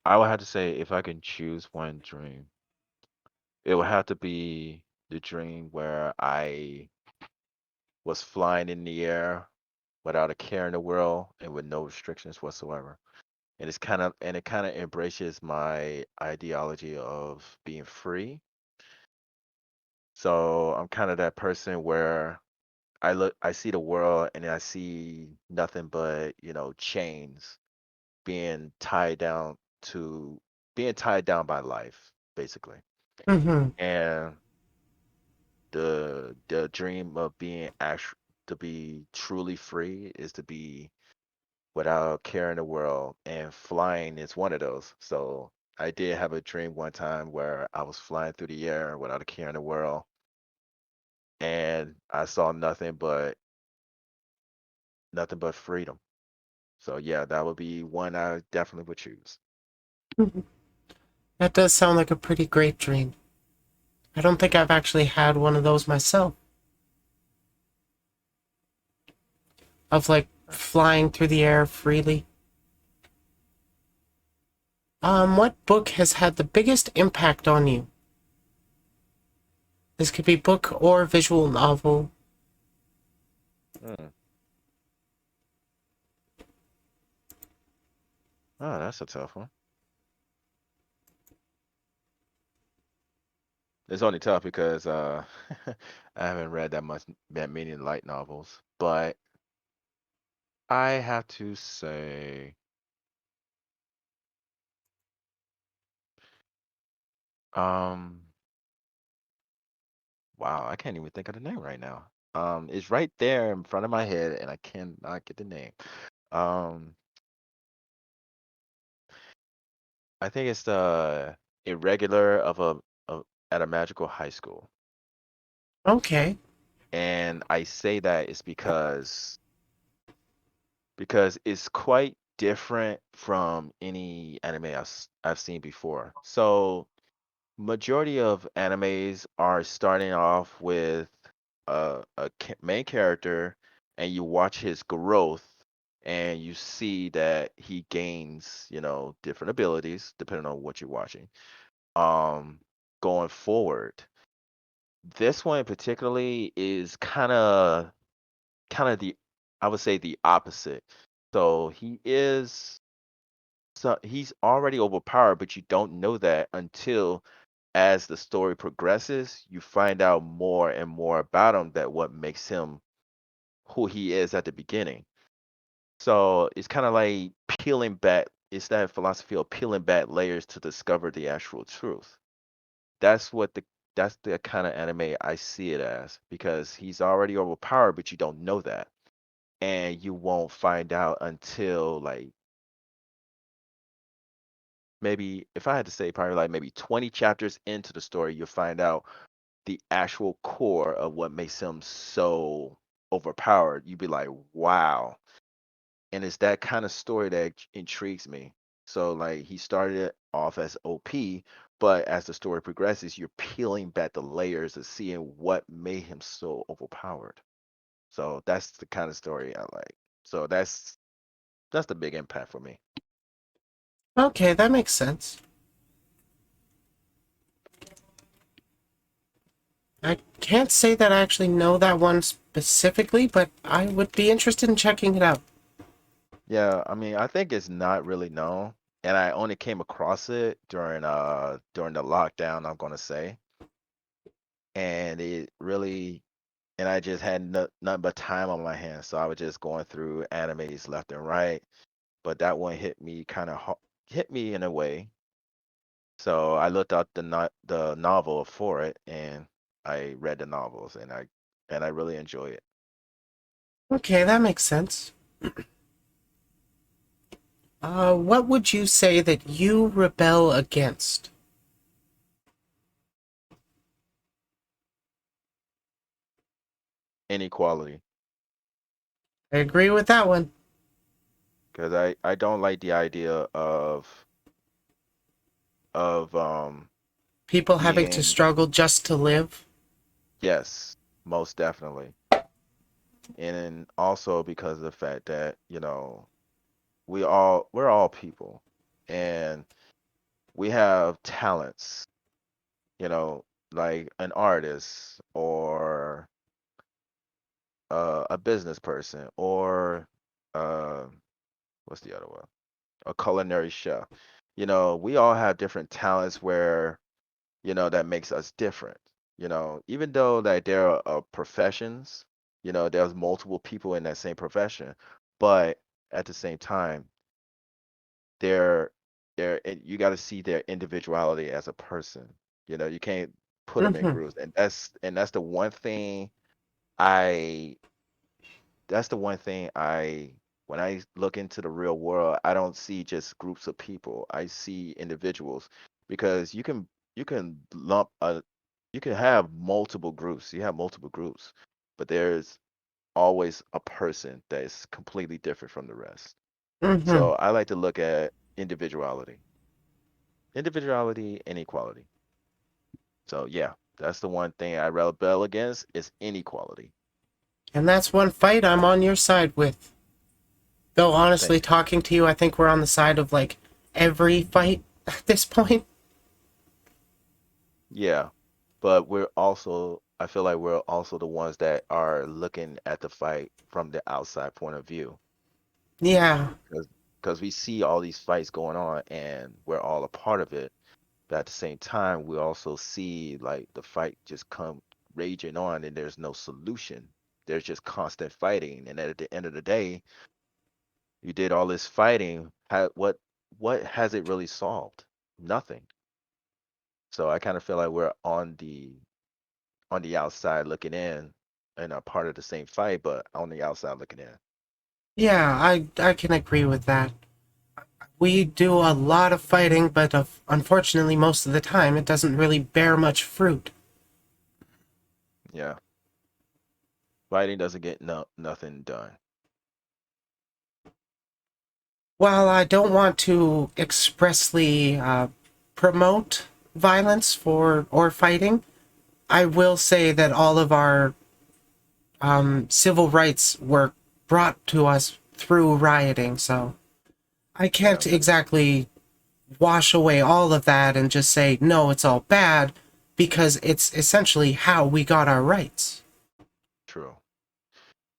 I would have to say if I can choose one dream, it would have to be the dream where I was flying in the air without a care in the world and with no restrictions whatsoever. And it kind of embraces my ideology of being free. So I'm kind of that person where I see the world and I see nothing but, chains being tied down to being tied down by life, basically. Mm-hmm. And the dream of being actual to be truly free is to be without care in the world, and flying is one of those. So I did have a dream one time where I was flying through the air without a care in the world, and I saw nothing but freedom. So yeah, that would be one I definitely would choose. That does sound like a pretty great dream. I don't think I've actually had one of those myself. Of like flying through the air freely. What book has had the biggest impact on you? This could be book or visual novel. Hmm. Oh, that's a tough one. It's only tough because I haven't read that many light novels, but I have to say, um, wow, I can't even think of the name right now. It's right there in front of my head, and I cannot get the name. Um, I think it's the irregular of at a magical high school, Okay. and I say that is because it's quite different from any anime I've seen before. So majority of animes are starting off with main character, and you watch his growth, and you see that he gains, different abilities depending on what you're watching. Um, Going forward, this one particularly is kind of the I would say the opposite. So he's already overpowered, but you don't know that until as the story progresses, you find out more and more about him that what makes him who he is at the beginning. So it's kind of like peeling back, it's that philosophy of peeling back layers to discover the actual truth. That's what that's the kind of anime I see it as, because he's already overpowered, but you don't know that. And you won't find out until like maybe, if I had to say, probably like maybe 20 chapters into the story, you'll find out the actual core of what makes him so overpowered. You'd be like, wow. And it's that kind of story that intrigues me. So like he started off as OP, but as the story progresses, you're peeling back the layers of seeing what made him so overpowered. So that's the kind of story I like. So that's the big impact for me. Okay, that makes sense. I can't say that I actually know that one specifically, but I would be interested in checking it out. Yeah, I mean, I think it's not really known, and I only came across it during the lockdown, I'm gonna say, and it really, and I just had nothing but time on my hands, so I was just going through animes left and right, but that one hit me in a way, So I looked up the novel for it, and I read the novels, and I really enjoy it. Okay, that makes sense. What would you say that you rebel against? Inequality, I agree with that one. because I don't like the idea of People having to being, struggle just to live. yes, most definitely. And also because of the fact that, we're all people, and we have talents, you know, like an artist or a business person or uh, what's the other one? A culinary chef. We all have different talents where, that makes us different. Even though that there are professions, there's multiple people in that same profession, but at the same time, they're you got to see their individuality as a person. You can't put them in Mm-hmm. groups, and that's the one thing I that's the one thing when I look into the real world, I don't see just groups of people. I see individuals, because you can lump a you can have multiple groups. You have multiple groups, but there's always a person that is completely different from the rest. Mm-hmm. So I like to look at individuality and equality. So yeah, that's the one thing I rebel against is inequality. And that's one fight I'm on your side with. Though honestly, Thank you. talking to you, I think we're on the side of like every fight at this point. Yeah, but I feel like we're also the ones that are looking at the fight from the outside point of view, Yeah. because we see all these fights going on and we're all a part of it. But at the same time, we also see like the fight just come raging on and there's no solution. There's just constant fighting, and at the end of the day, you did all this fighting. What has it really solved? Nothing. So I kind of feel like we're on the outside looking in and are part of the same fight, but on the outside looking in. Yeah, I can agree with that. We do a lot of fighting, but unfortunately, most of the time, it doesn't really bear much fruit. Yeah, fighting doesn't get nothing done. While I don't want to expressly promote violence for or fighting, I will say that all of our civil rights were brought to us through rioting, so I Yeah, can't exactly wash away all of that and just say, no, it's all bad, because it's essentially how we got our rights. true.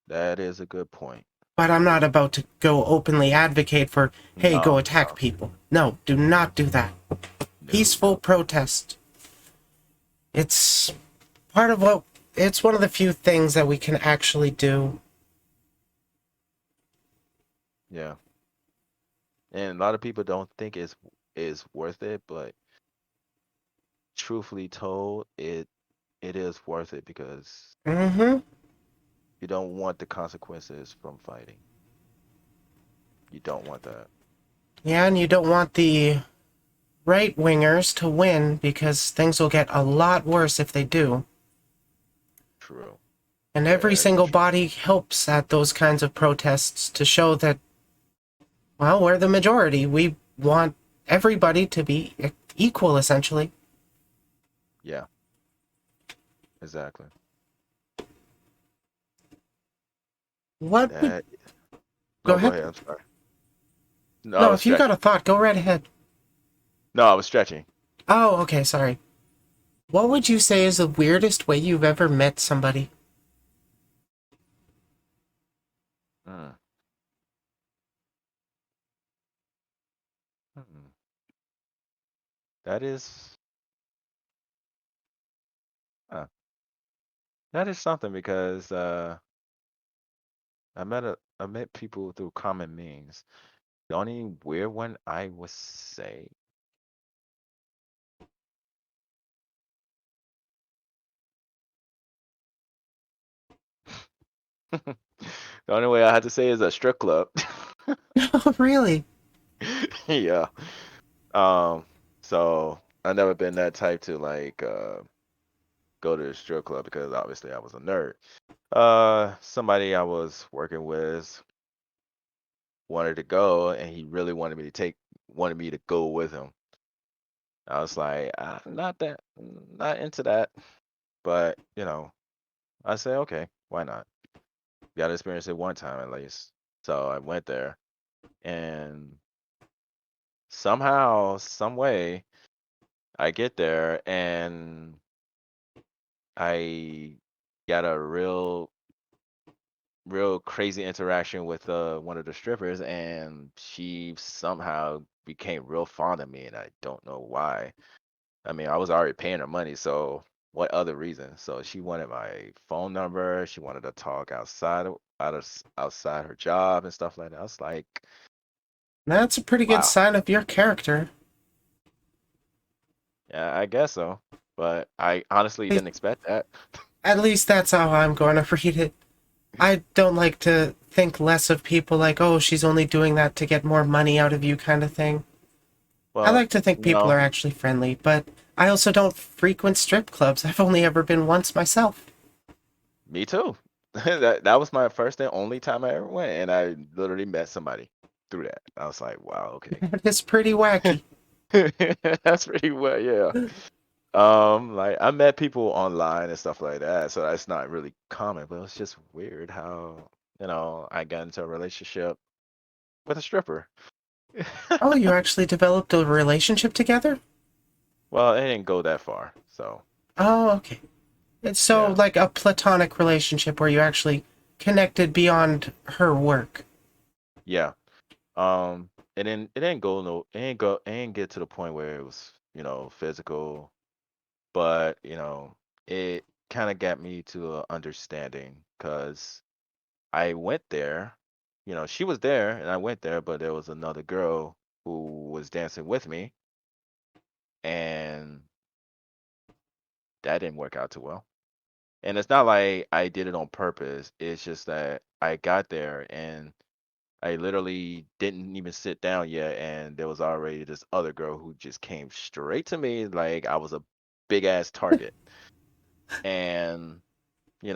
That is a good point. But I'm not about to go openly advocate for, hey, go No, attack people. No, do not do that. no, Peaceful no. protest. It's part of what, it's one of the few things that we can actually do. Yeah, and a lot of people don't think it's worth it, but truthfully told, it is worth it because Mm-hmm. you don't want the consequences from fighting. You don't want that. Yeah, and you don't want the right wingers to win because things will get a lot worse if they do. True. And every Very single true. body helps at those kinds of protests to show that, well, we're the majority. We want everybody to be equal, essentially. Yeah, exactly. What would. That. Go No, go ahead. ahead. I'm sorry. No, I No, was if you got a stretching. thought, go right ahead. No, I was stretching. Oh, okay, sorry. What would you say is the weirdest way you've ever met somebody? Mm. Hmm. That is uh, that is something because I met people through common means. The only weird one I would say The only way I had to say is a strip club. Oh, really? Yeah. Um, so I never been that type to like go to the strip club because obviously I was a nerd. Somebody I was working with wanted to go and he really wanted me to go with him. I was like, not into that. But, I say, okay, why not? Got to experience it one time at least. So I went there and somehow, some way, I get there and I got a real crazy interaction with one of the strippers and she somehow became real fond of me and I don't know why. I mean, I was already paying her money, so what other reason? So she wanted my phone number. She wanted to talk outside her job and stuff like that. I was like, That's a pretty good wow, sign of your character. yeah, I guess so. But I honestly At didn't expect that. at least that's how I'm going to read it. I don't like to think less of people like, oh, she's only doing that to get more money out of you kind of thing. I Well, like to think people are actually friendly, but I also don't frequent strip clubs. I've only ever been once myself. me too. That was my first and only time I ever went, and I literally met somebody through that. I was like, wow, okay. That is pretty wacky. That's pretty well, yeah. Like I met people online and stuff like that, so that's not really common, but it's just weird how, I got into a relationship with a stripper. Oh, you actually developed a relationship together? Well, it didn't go that far, so Oh, okay. It's so yeah, like a platonic relationship where you actually connected beyond her work. yeah. It didn't get to the point where it was, physical, but it kind of got me to a understanding because I went there, she was there and I went there, but there was another girl who was dancing with me and that didn't work out too well. And it's not like I did it on purpose. It's just that I got there and I literally didn't even sit down yet and there was already this other girl who just came straight to me like I was a big ass target. And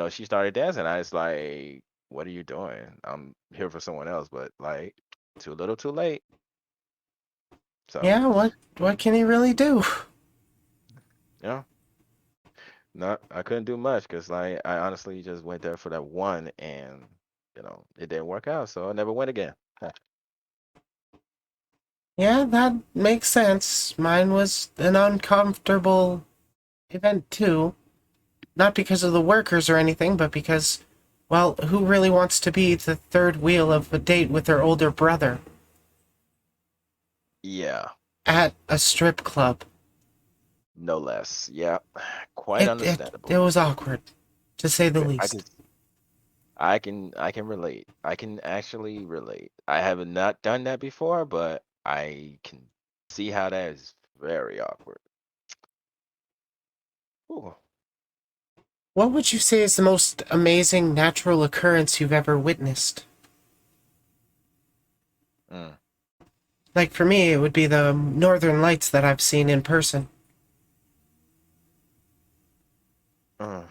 she started dancing. I was like, what are you doing? I'm here for someone else, but like too little too late. So, Yeah, what can he really do? yeah, no, I couldn't do much because like I honestly just went there for that one and it didn't work out, so I never went again. Yeah, that makes sense. Mine was an uncomfortable event too. Not because of the workers or anything, but because, well, who really wants to be the third wheel of a date with their older brother Yeah, at a strip club? no less. Yeah, quite It understandable. was awkward, to say the I least. could I can relate. I can actually relate. I have not done that before, but I can see how that is very awkward. Ooh. What would you say is the most amazing natural occurrence you've ever witnessed? Mm, Like for me, it would be the northern lights that I've seen in person. mm,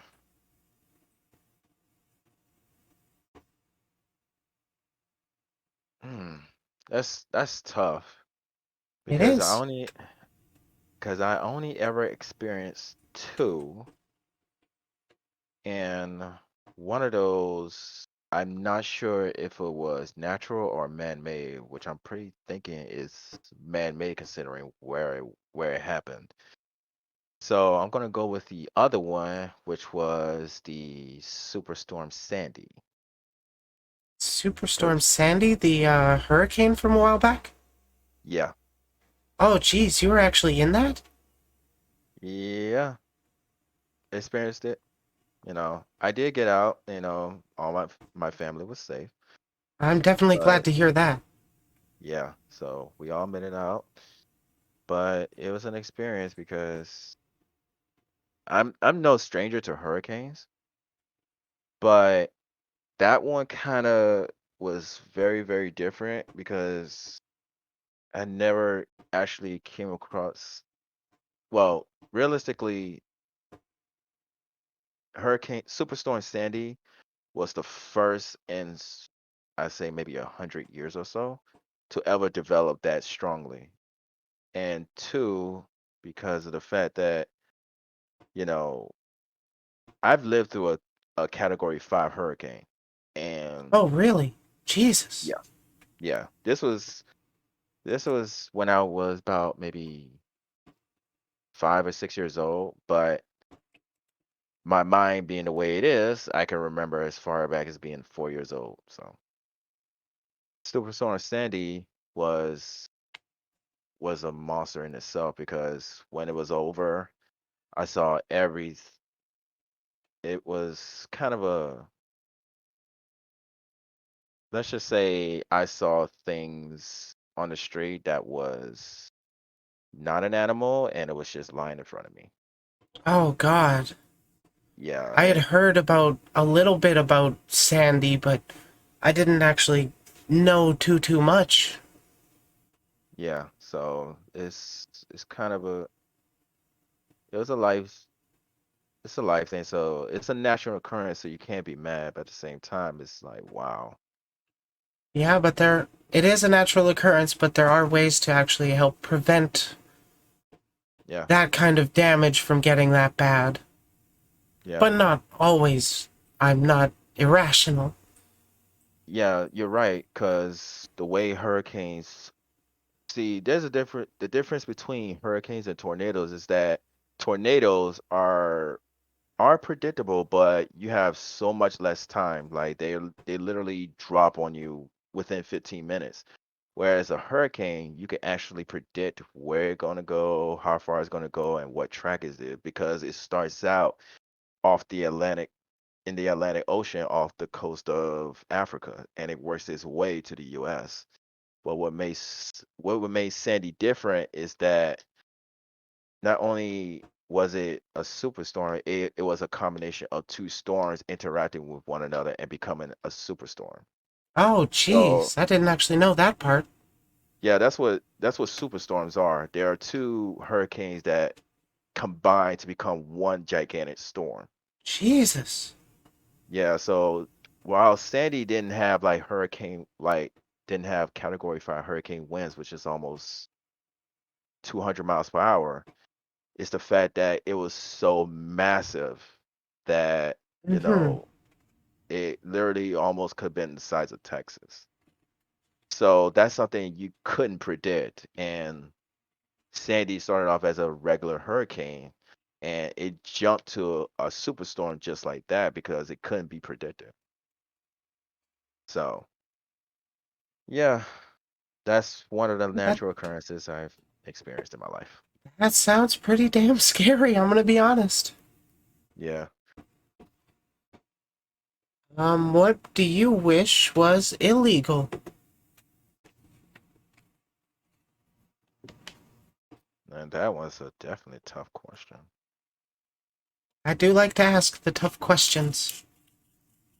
mm. That's tough It because I is. only because I only ever experienced two, and one of those I'm not sure if it was natural or man-made, which I'm pretty thinking is man-made considering where it happened. So I'm gonna go with the other one, which was the Superstorm Sandy. Superstorm Cause Sandy, the hurricane from a while back? yeah, Oh, geez, you were actually in that? yeah, experienced it. I did get out. All my family was safe, I'm definitely glad but to hear that. yeah, so we all made it out. But it was an experience because I'm no stranger to hurricanes, but that one kind of was very, very different because I never actually came across. Well, realistically, Hurricane Superstorm Sandy was the first in I say maybe 100 years or so to ever develop that strongly. And two, because of the fact that, you know, I've lived through a Category 5 hurricane. And Oh, really? Jesus. yeah, yeah. This was when I was about maybe 5 or 6 years old, but my mind being the way it is, I can remember as far back as being 4 years old. So Superstorm Sandy was was a monster in itself because when it was over, I saw every. It was kind of a. Let's just say I saw things on the street that was not an animal, and it was just lying in front of me. Oh, God. Yeah, I had and heard about a little bit about Sandy, but I didn't actually know too much. yeah. So it's kind of a. It was a life. It's a life thing. So it's a natural occurrence. So you can't be mad, but at the same time, it's like wow. Yeah, but it is a natural occurrence, but there are ways to actually help prevent Yeah, that kind of damage from getting that bad. yeah. But not always. I'm not irrational. Yeah, you're right, because the way hurricanes see, there's a different the difference between hurricanes and tornadoes is that tornadoes are predictable, but you have so much less time. Like they literally drop on you within 15 minutes. Whereas a hurricane, you can actually predict where it's gonna go, how far it's gonna go, and what track is it, because it starts out off the Atlantic in the Atlantic Ocean off the coast of Africa, and it works its way to the U.S. But what would make Sandy different is that not only was it a superstorm, it was a combination of two storms interacting with one another and becoming a superstorm. Oh, So jeez. I didn't actually know that part. yeah, that's what superstorms are. There are two hurricanes that combine to become one gigantic storm. Jesus. Yeah, so while Sandy didn't have didn't have Category 5 hurricane winds, which is almost 200 miles per hour, it's the fact that it was so massive that, you Mm-hmm. know, it literally almost could have been the size of Texas. So that's something you couldn't predict. And Sandy started off as a regular hurricane and it jumped to a superstorm just like that because it couldn't be predicted. So, yeah, that's one of the That natural occurrences I've experienced in my life. that sounds pretty damn scary, I'm gonna be honest. Yeah. What do you wish was illegal? And that was a definitely tough question. I do like to ask the tough questions.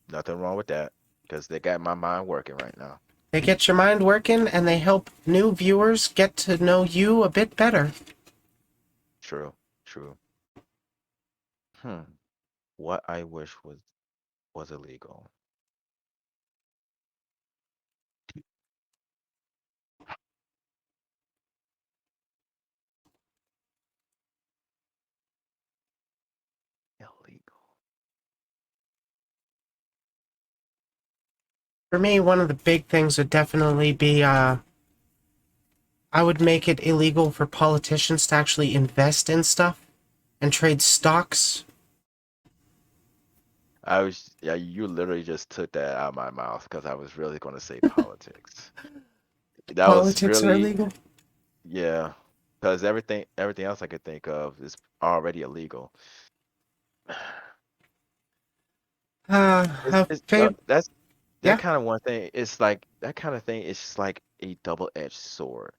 Nothing wrong with that because they got my mind working right now. They get your mind working and they help new viewers get to know you a bit better. True. True. Hmm. What I wish was illegal. Illegal. For me, one of the big things would definitely be I would make it illegal for politicians to actually invest in stuff and trade stocks. Yeah, you literally just took that out of my mouth because I was really going to say politics. That was Politics are really, illegal. yeah, because everything else I could think of is already illegal. It's, A it's no, fav- that's that yeah, kind of one thing. It's like that kind of thing is just like a double-edged sword.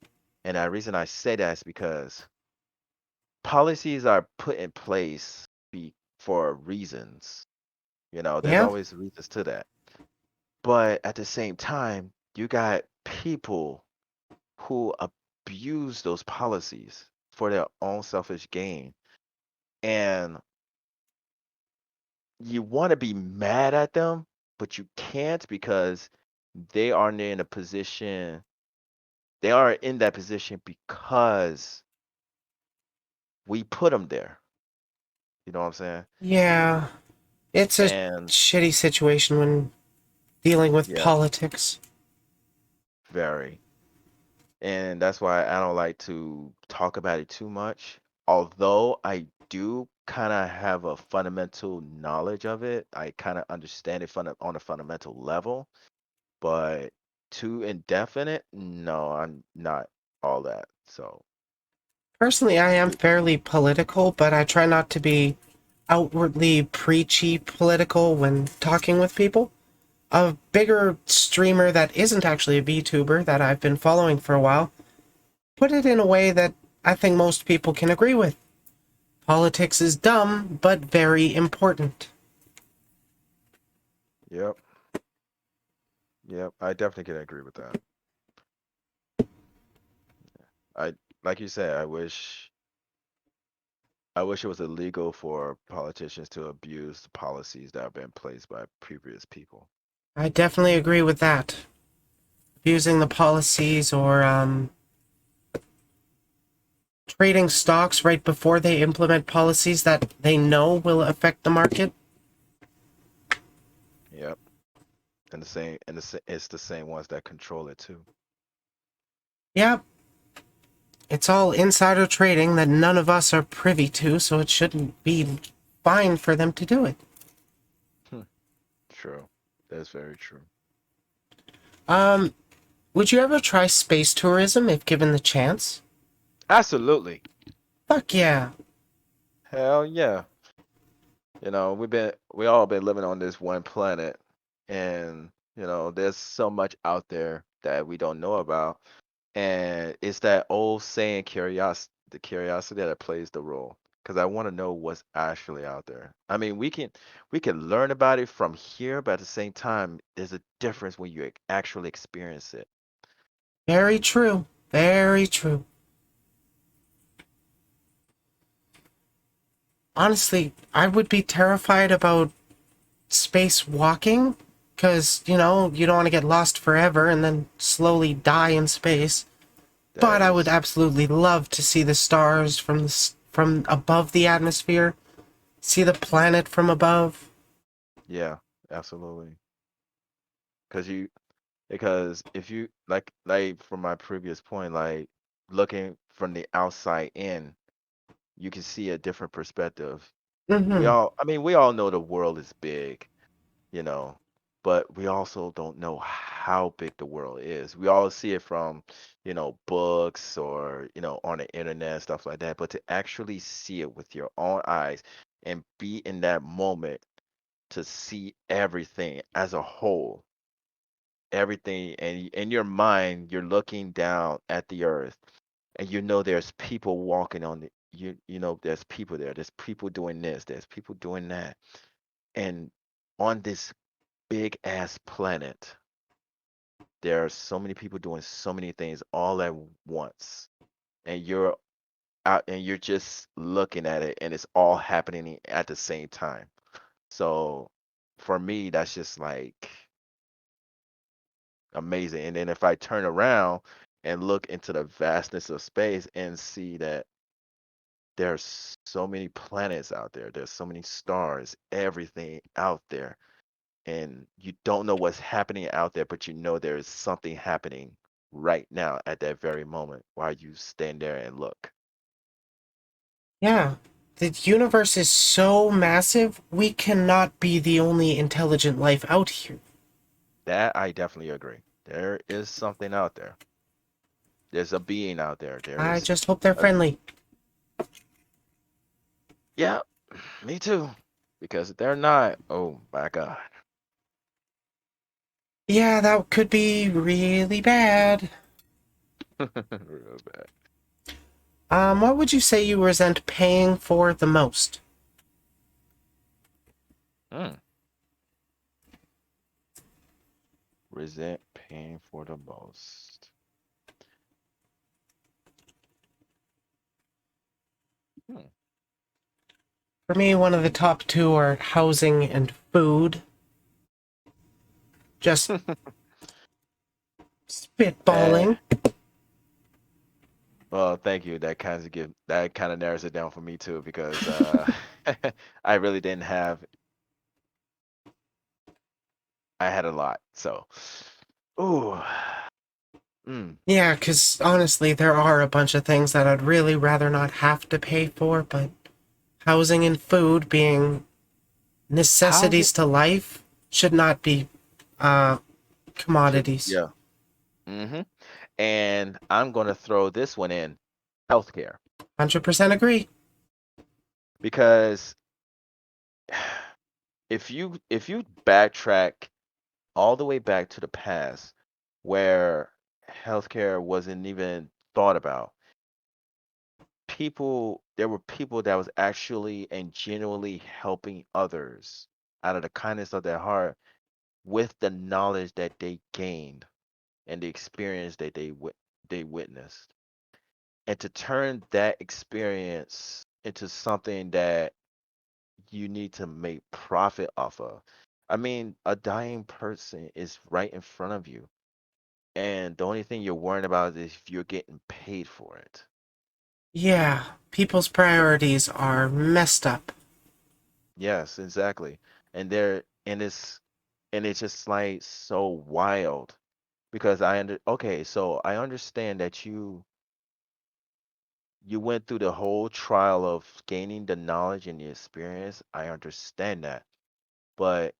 And the reason I say that is because policies are put in place for reasons. There's yeah. always reasons to that. But at the same time, you got people who abuse those policies for their own selfish gain. And you want to be mad at them, but you can't because they are in a position, they are in that position because we put them there. You know what I'm saying? Yeah, it's a And shitty situation when dealing with yeah, politics. very. And that's why I don't like to talk about it too much. Although I do kind of have a fundamental knowledge of it, I kind of understand it on a fundamental level, but too indefinite, no, I'm not all that. So, Personally, I am it- fairly political, but I try not to be outwardly preachy political when talking with people. A bigger streamer that isn't actually a VTuber that I've been following for a while put it in a way that I think most people can agree with. Politics is dumb, but very important. yep, yep, I definitely can agree with that. I, like you said, I wish it was illegal for politicians to abuse the policies that have been placed by previous people. I definitely agree with that. Abusing the policies or trading stocks right before they implement policies that they know will affect the market. Yep. It's the same ones that control it too. Yeah, it's all insider trading that none of us are privy to, so it shouldn't be fine for them to do it. Hmm. True. That's very true. Um, would you ever try space tourism if given the chance? Absolutely. Fuck yeah. Hell yeah. We all been living on this one planet, and there's so much out there that we don't know about. And it's that old saying, the curiosity that plays the role. Because I want to know what's actually out there. I mean, we can learn about it from here, but at the same time, there's a difference when you actually experience it. Very true. Very true. Honestly, I would be terrified about space walking because, you don't want to get lost forever and then slowly die in space. That But I would is, absolutely love to see the stars from above the atmosphere, see the planet from above. yeah, absolutely. Because if you like from my previous point, like looking from the outside in, you can see a different perspective. Mm-hmm. We all know the world is big, you know, but we also don't know how big the world is. We all see it from, books or, on the internet, stuff like that. But to actually see it with your own eyes and be in that moment to see everything as a whole, everything, and in your mind, you're looking down at the earth and there's people walking on there's people there. There's people doing this, there's people doing that. And on this big ass planet, there are so many people doing so many things all at once. And you're out and you're just looking at it and it's all happening at the same time. So for me, that's just like amazing. And then if I turn around and look into the vastness of space and see that there's so many planets out there, there's so many stars, everything out there, and you don't know what's happening out there, but there is something happening right now at that very moment while you stand there and look. Yeah. The universe is so massive, we cannot be the only intelligent life out here. That I definitely agree. There is something out there. There's a being out there. There I is just hope they're a friendly. yeah, me too. Because if they're not, oh my God. Yeah, that could be really bad. Real bad. What would you say you resent paying for the most? Mm. resent paying for the most. Hmm. For me, one of the top two are housing and food. Just Eh, spitballing. well, thank you. That kind of narrows it down for me too because I really didn't have I had a lot. So, ooh, mm, Yeah, because honestly, there are a bunch of things that I'd really rather not have to pay for, but housing and food being housing necessities to life should not be uh, should commodities. yeah. Mm-hmm. And I'm gonna throw this one in, healthcare, 100% agree. because if you backtrack all the way back to the past where healthcare wasn't even thought about, there were people that was actually and genuinely helping others out of the kindness of their heart with the knowledge that they gained and the experience that they witnessed, and to turn that experience into something that you need to make profit off of. I mean, a dying person is right in front of you, and the only thing you're worrying about is if you're getting paid for it. Yeah, people's priorities are messed up. Yes, exactly. And there and it's just like so wild because so I understand that you went through the whole trial of gaining the knowledge and the experience. I understand that. But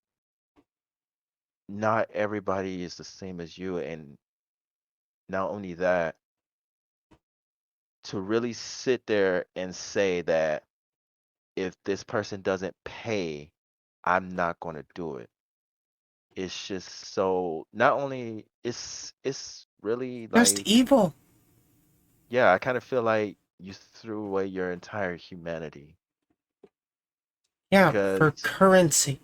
not everybody is the same as you. And not only that, to really sit there and say that if this person doesn't pay, I'm not going to do it. It's just so not only it's really Just like, evil. yeah, I kind of feel like you threw away your entire humanity Yeah, for because currency.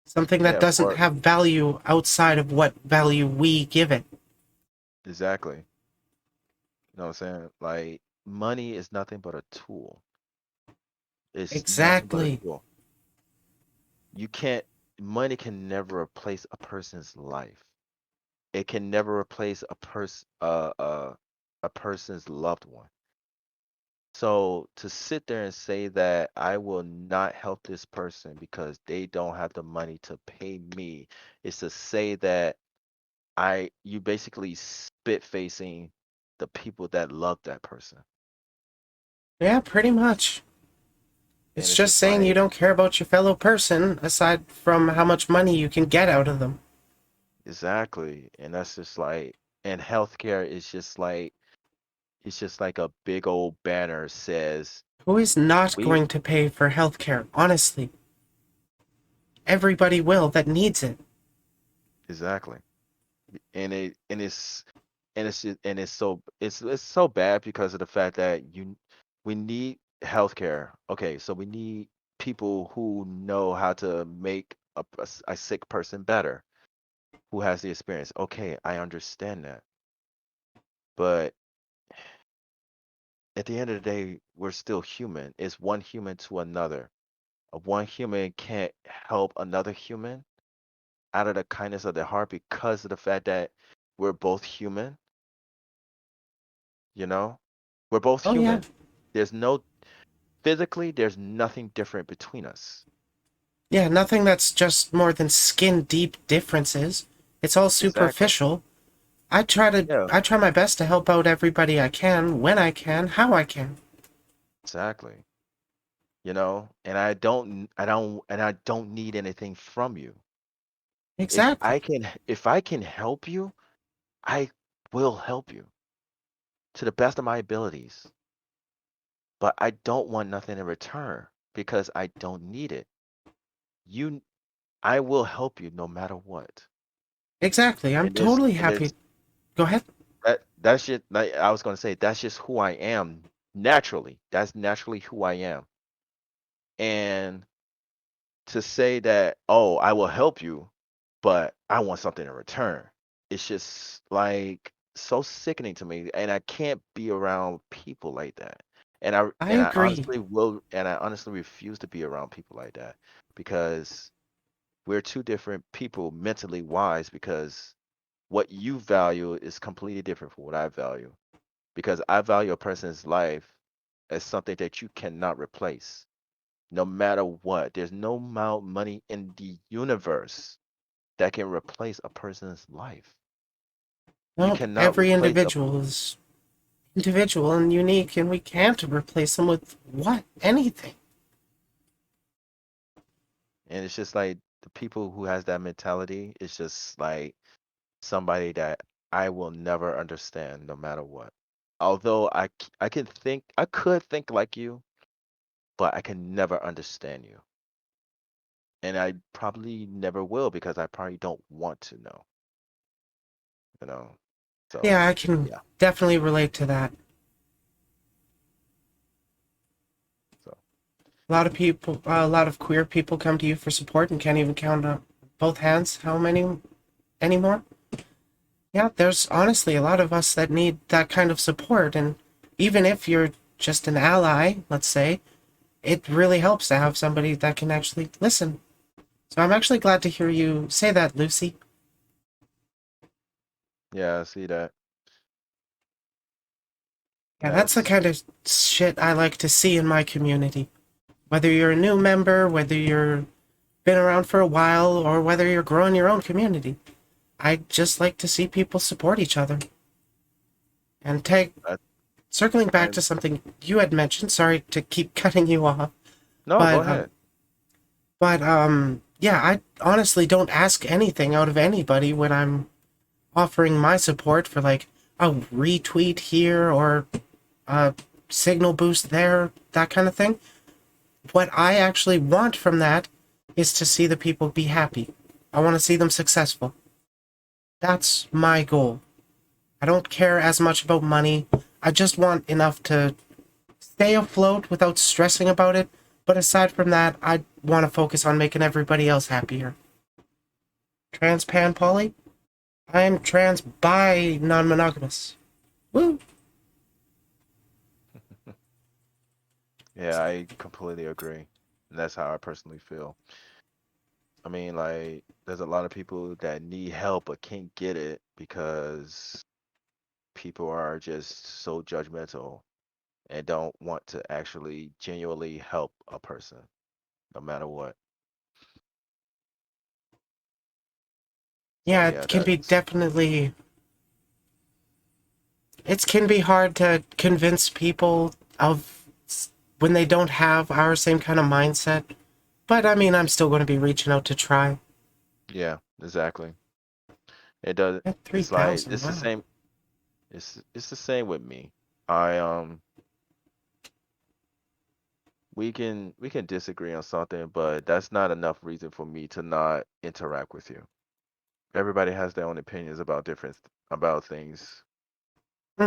Something that yeah, doesn't for have value outside of what value we give it. exactly. You know what I'm saying? Like money is nothing but a tool. It's nothing but a Exactly. tool. You can't Money can never replace a person's life. It can never replace a person's loved one. So to sit there and say that I will not help this person because they don't have the money to pay me is to say that you basically spit facing the people that love that person. Yeah, pretty much. And It's it's just just saying you like don't care about your fellow person aside from how much money you can get out of them. exactly. And that's just like and healthcare is just like it's just like a big old banner says Who is not we going to pay for healthcare? Honestly, everybody will that needs it. exactly. And it's so bad because of the fact that we need healthcare. Okay, so we need people who know how to make a sick person better, who has the experience. Okay, I understand that. But at the end of the day, we're still human. It's one human to another. One human can't help another human out of the kindness of their heart because of the fact that we're both human, you know? We're both Oh, yeah. human. There's no Physically, there's nothing different between us. Yeah, nothing that's just more than skin deep differences. It's all Exactly. superficial. Yeah, I try my best to help out everybody I can, when I can, how I can. exactly. And I don't need anything from you. Exactly. If I can help you, I will help you to the best of my abilities. But I don't want nothing in return because I don't need it. You, I will help you no matter what. Exactly. I'm And this, totally and happy. it's Go ahead. that's just like I was gonna say, that's just who I am naturally. That's naturally who I am. And to say that, oh, I will help you, but I want something in return. it's just like so sickening to me, and I can't be around people like that. I agree. And I honestly refuse to be around people like that because we're two different people mentally wise because what you value is completely different from what I value because I value a person's life as something that you cannot replace no matter what. There's no amount of money in the universe that can replace a person's life. You Well, cannot every replace a individual is individual and unique, and we can't replace them with what? Anything. and it's just like the people who has that mentality, it's just like somebody that I will never understand no matter what. Although I could think like you, but I can never understand you. And I probably never will because I probably don't want to know, you know. So, Yeah, I can yeah. definitely relate to that. So, A lot of queer people come to you for support and can't even count on both hands how many anymore. Yeah, there's honestly a lot of us that need that kind of support, and even if you're just an ally, let's say, it really helps to have somebody that can actually listen. So I'm actually glad to hear you say that, Lucy. yeah, I see that. Yeah, that's the That's kind of shit I like to see in my community. Whether you're a new member, whether you're been around for a while, or whether you're growing your own community, I just like to see people support each other. And that circling back I to something you had mentioned, sorry to keep cutting you off, No, go but ahead. yeah, I honestly don't ask anything out of anybody when I'm offering my support for like a retweet here or a signal boost there, that kind of thing. What I actually want from that is to see the people be happy. I want to see them successful. That's my goal. I don't care as much about money. I just want enough to stay afloat without stressing about it. But aside from that, I want to focus on making everybody else happier. Trans pan poly? I am trans bi non monogamous. Woo! Yeah, I completely agree. And that's how I personally feel. I mean, like, there's a lot of people that need help but can't get it because people are just so judgmental and don't want to actually genuinely help a person, no matter what. So Yeah, yeah, it can be definitely. It can be hard to convince people of when they don't have our same kind of mindset. But I mean, I'm still going to be reaching out to try. yeah, exactly. It does. At It's like 3,000, it's the wow. same. It's the same with me. I we can disagree on something, but that's not enough reason for me to not interact with you. Everybody has their own opinions about about things.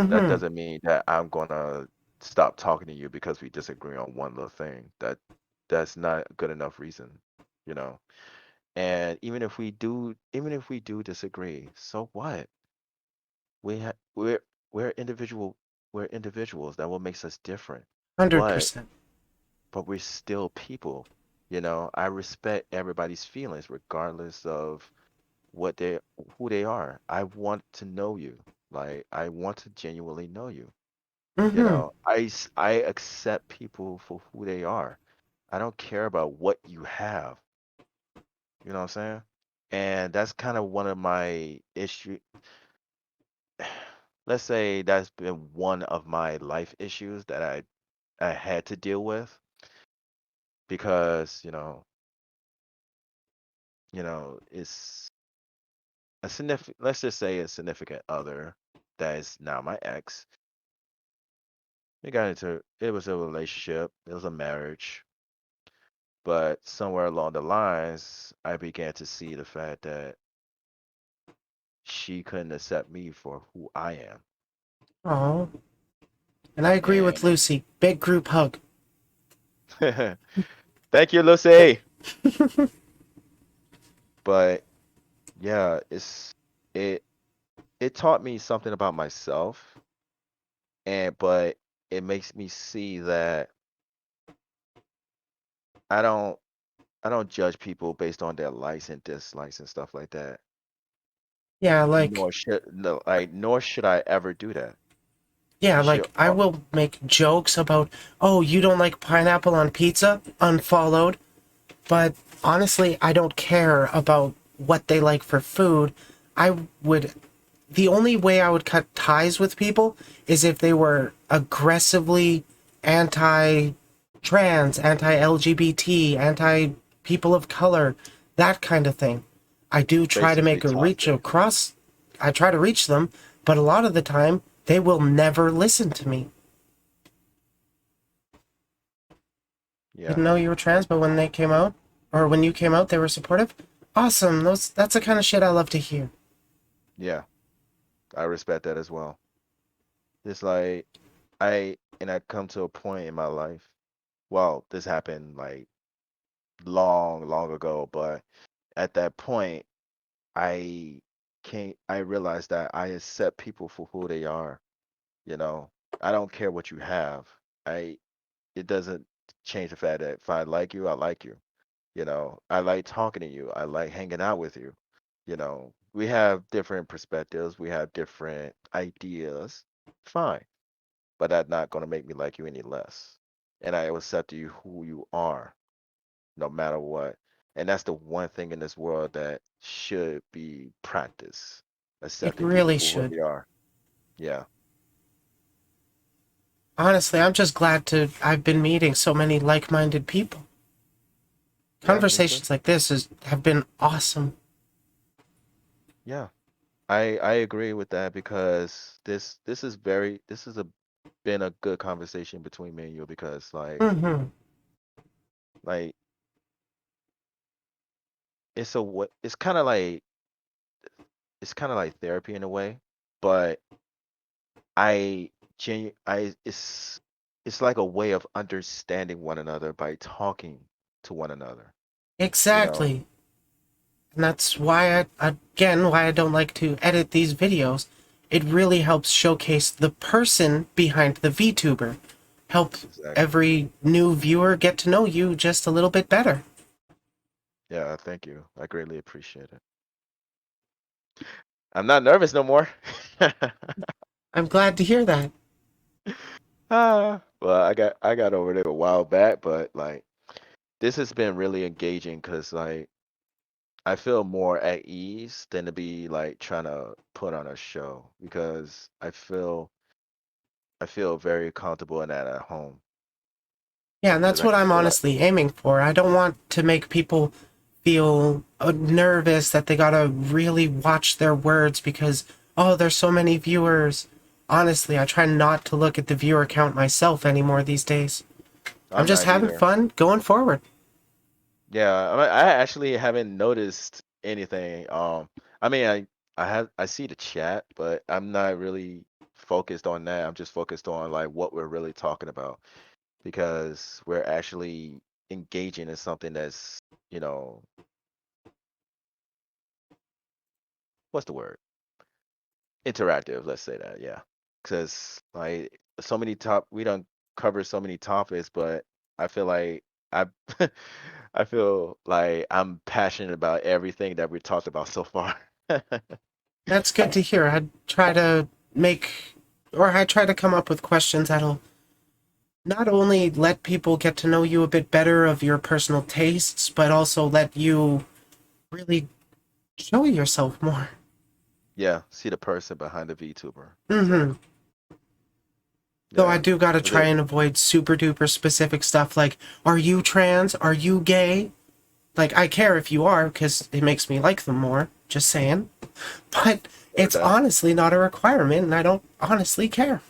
That Mm-hmm. doesn't mean that I'm gonna stop talking to you because we disagree on one little thing. That's not good enough reason, you know. And even if we do disagree, so what? We ha we're individuals. That what makes us different. But 100%. we're still people. You know, I respect everybody's feelings regardless of what they who they are. I want to know you. Like I want to genuinely know you. You Mm-hmm. know, I accept people for who they are. I don't care about what you have. You know what I'm saying? And that's kind of one of my issue. Let's say that's been one of my life issues that I had to deal with because, it's a significant, let's just say a significant other that is now my ex. It was a relationship, it was a marriage, but somewhere along the lines, I began to see the fact that she couldn't accept me for who I am. Oh. And I agree with And Lucy. Big group hug. thank you, Lucy. But yeah, it. it taught me something about myself, but it makes me see that I don't I don't judge people based on their likes and dislikes and stuff like that. Yeah, like Nor should no, like nor should I ever do that. yeah, You should like I will make jokes about, "Oh, you don't like pineapple on pizza?" Unfollowed. But honestly, I don't care about what they like for food. I would the only way I would cut ties with people is if they were aggressively anti trans, anti LGBT, anti people of color, that kind of thing. I do try to basically make a reach toxic. across, I try to reach them, but a lot of the time they will never listen to me. Yeah, Didn't know you were trans, but when they came out, or when you came out, they were supportive. Awesome. That's the kind of shit I love to hear. yeah, I respect that as well. It's like I come to a point in my life. Well, this happened like long, long ago, but at that point, I I realized that I accept people for who they are. You know, I don't care what you have. I It doesn't change the fact that if I like you, I like you. You know, I like talking to you. I like hanging out with you. You know, we have different perspectives. We have different ideas. Fine, but that's not going to make me like you any less. And I will accept you who you are, no matter what. And that's the one thing in this world that should be practiced, It accepting people really for who should. they are. Yeah. Honestly, I'm just glad to I've been meeting so many like-minded people. Yeah, me too. Conversations like this have been awesome. Yeah. I agree with that because this is a been a good conversation between me and you because Mm-hmm. like it's a what it's kind of like therapy in a way, but I it's like a way of understanding one another by talking to one another, you know. Exactly. And that's why again, why I don't like to edit these videos. It really helps showcase the person behind the VTuber. Help Exactly. every new viewer get to know you just a little bit better. Yeah, thank you. I greatly appreciate it. I'm not nervous no more. I'm glad to hear that. Well, I got over it a while back, but like this has been really engaging because like I feel more at ease than to be like trying to put on a show because I feel very comfortable in that at home Yeah, and because that's I what can I'm feel like honestly aiming for. I don't want to make people feel nervous that they gotta really watch their words because, oh, there's so many viewers. Honestly, I try not to look at the viewer count myself anymore these days. I'm I'm just not having either. fun going forward. Yeah, I actually haven't noticed anything. I mean, I see the chat, but I'm not really focused on that. I'm just focused on like what we're really talking about because we're actually engaging in something that's, you know, what's the word? Interactive, let's say that, yeah. Because like we don't cover so many topics, but I feel like I I feel like I'm passionate about everything that we talked about so far. That's good to hear. I try to come up with questions that'll not only let people get to know you a bit better of your personal tastes, but also let you really show yourself more. Yeah, see the person behind the VTuber. Mm-hmm. So Though I yeah, do gotta but try and avoid super duper specific stuff like, are you trans? Are you gay? Like, I care if you are, because it makes me like them more. Just saying. But heard it's that honestly not a requirement, and I don't honestly care.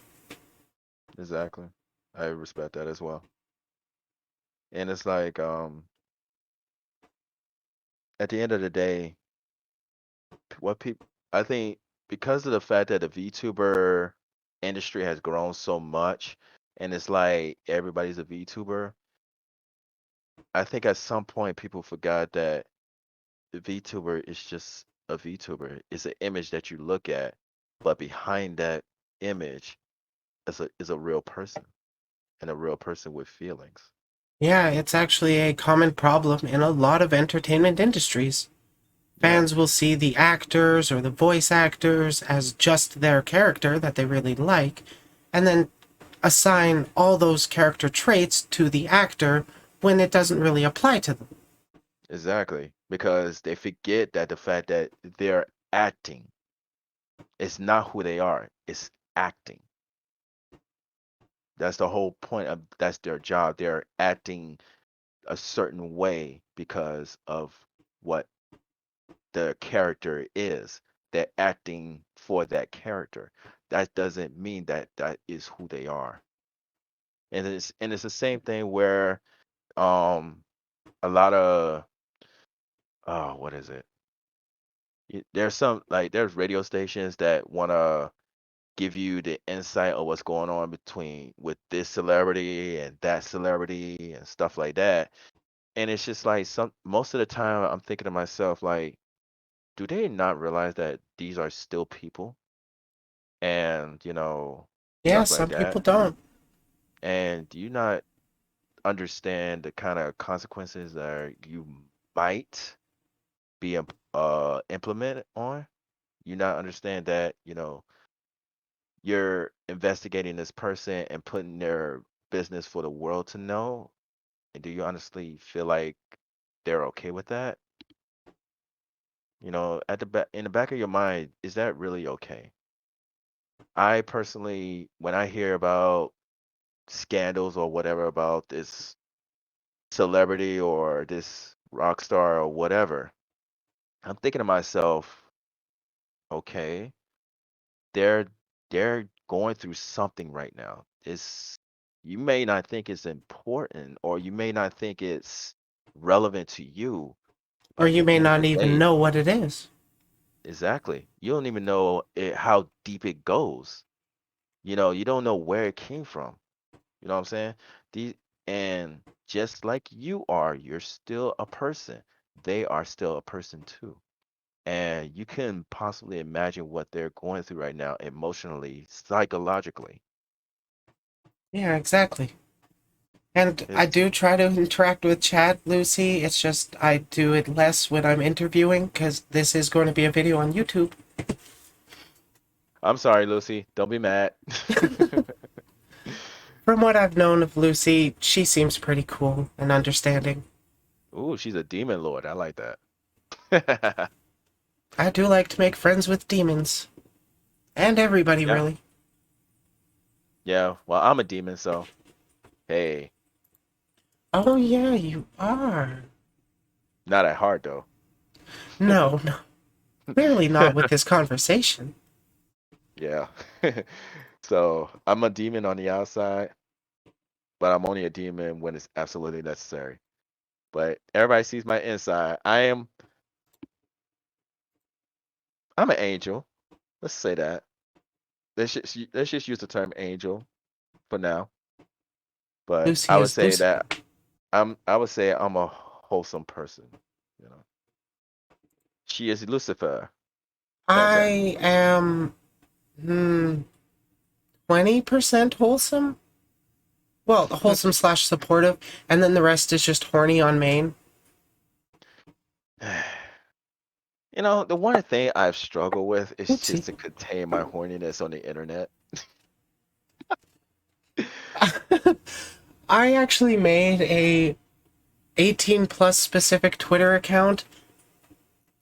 exactly. I respect that as well. And it's like at the end of the day, what people I think because of the fact that the VTuber industry has grown so much and it's like everybody's a VTuber, I think at some point people forgot that the VTuber is just a VTuber. It's an image that you look at. but behind that image is a real person and a real person with feelings. Yeah, it's actually a common problem in a lot of entertainment industries. Yeah, Fans will see the actors or the voice actors as just their character that they really like, and then assign all those character traits to the actor when it doesn't really apply to them. exactly. Because they forget that the fact that they're acting, it's not who they are, it's acting. That's the whole point of that's their job. They're acting a certain way because of what the character is. They're acting for that character. That doesn't mean that that is who they are. And it's the same thing where um a lot of what is it? There's some like there's radio stations that want to give you the insight of what's going on between with this celebrity and that celebrity and stuff like that. And it's just like some most of the time I'm thinking to myself like, do they not realize that these are still people and Yeah, stuff like some people that? don't. And do you not understand the kind of consequences that you might be implemented on? You not understand that, you're investigating this person and putting their business for the world to know. And do you honestly feel like they're okay with that? At the back in the back of your mind, is that really okay? I personally, when I hear about scandals or whatever about this celebrity or this rock star or whatever, I'm thinking to myself, okay, they're they're going through something right now. You may not think it's important or you may not think it's relevant to you, Or but at you the may end of not the even day, know what it is. exactly. You don't even know how deep it goes. You don't know where it came from. You know what I'm saying? The and just like you are, you're still a person. They are still a person too. And you can possibly imagine what they're going through right now emotionally, psychologically. Yeah, exactly. And I It's do try to interact with chat, Lucy. It's just I do it less when I'm interviewing because this is going to be a video on YouTube. I'm sorry, Lucy. Don't be mad. From what I've known of Lucy, she seems pretty cool and understanding. Ooh, she's a demon lord. I like that. I do like to make friends with demons. And everybody, Yeah. really. Yeah. Well, I'm a demon, so hey, Oh, yeah, you are. not at heart though. No, no, clearly not with this conversation. Yeah. So I'm a demon on the outside, but I'm only a demon when it's absolutely necessary. But everybody sees my inside. I'm an angel. Let's say that. Let's just use the term angel for now. But Lucy I would is say that Lucifer. I would say I'm a wholesome person. You know, she is Lucifer. Exactly. I am, 20% wholesome? Well, wholesome slash supportive, and then the rest is just horny on main. The one thing I've struggled with is Oopsie. just to contain my horniness on the internet. I actually made a 18 plus specific Twitter account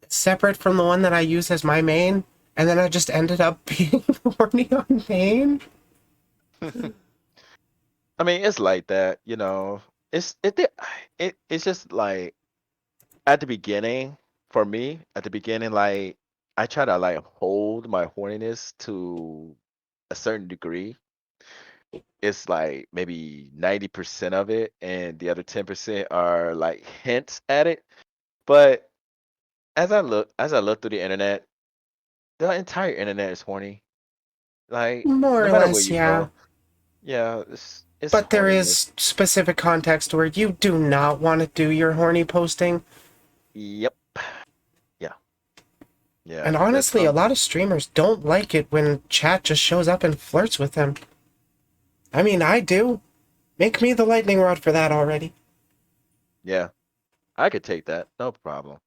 separate from the one that I use as my main, and then I just ended up being horny on main. I mean, it's like that. It's just like at the beginning for me. At the beginning, like I try to like hold my horniness to a certain degree. It's like maybe 90% of it, and the other 10% are like hints at it. But as I look through the internet, the entire internet is horny. Like More no or matter where less, you yeah. go, yeah, it's But there horniness. is specific context where you do not want to do your horny posting. Yep. Yeah. Yeah, And there's honestly, a some. lot of streamers don't like it when chat just shows up and flirts with them. I mean, I do. Make me the lightning rod for that already. Yeah, I could take that. No problem.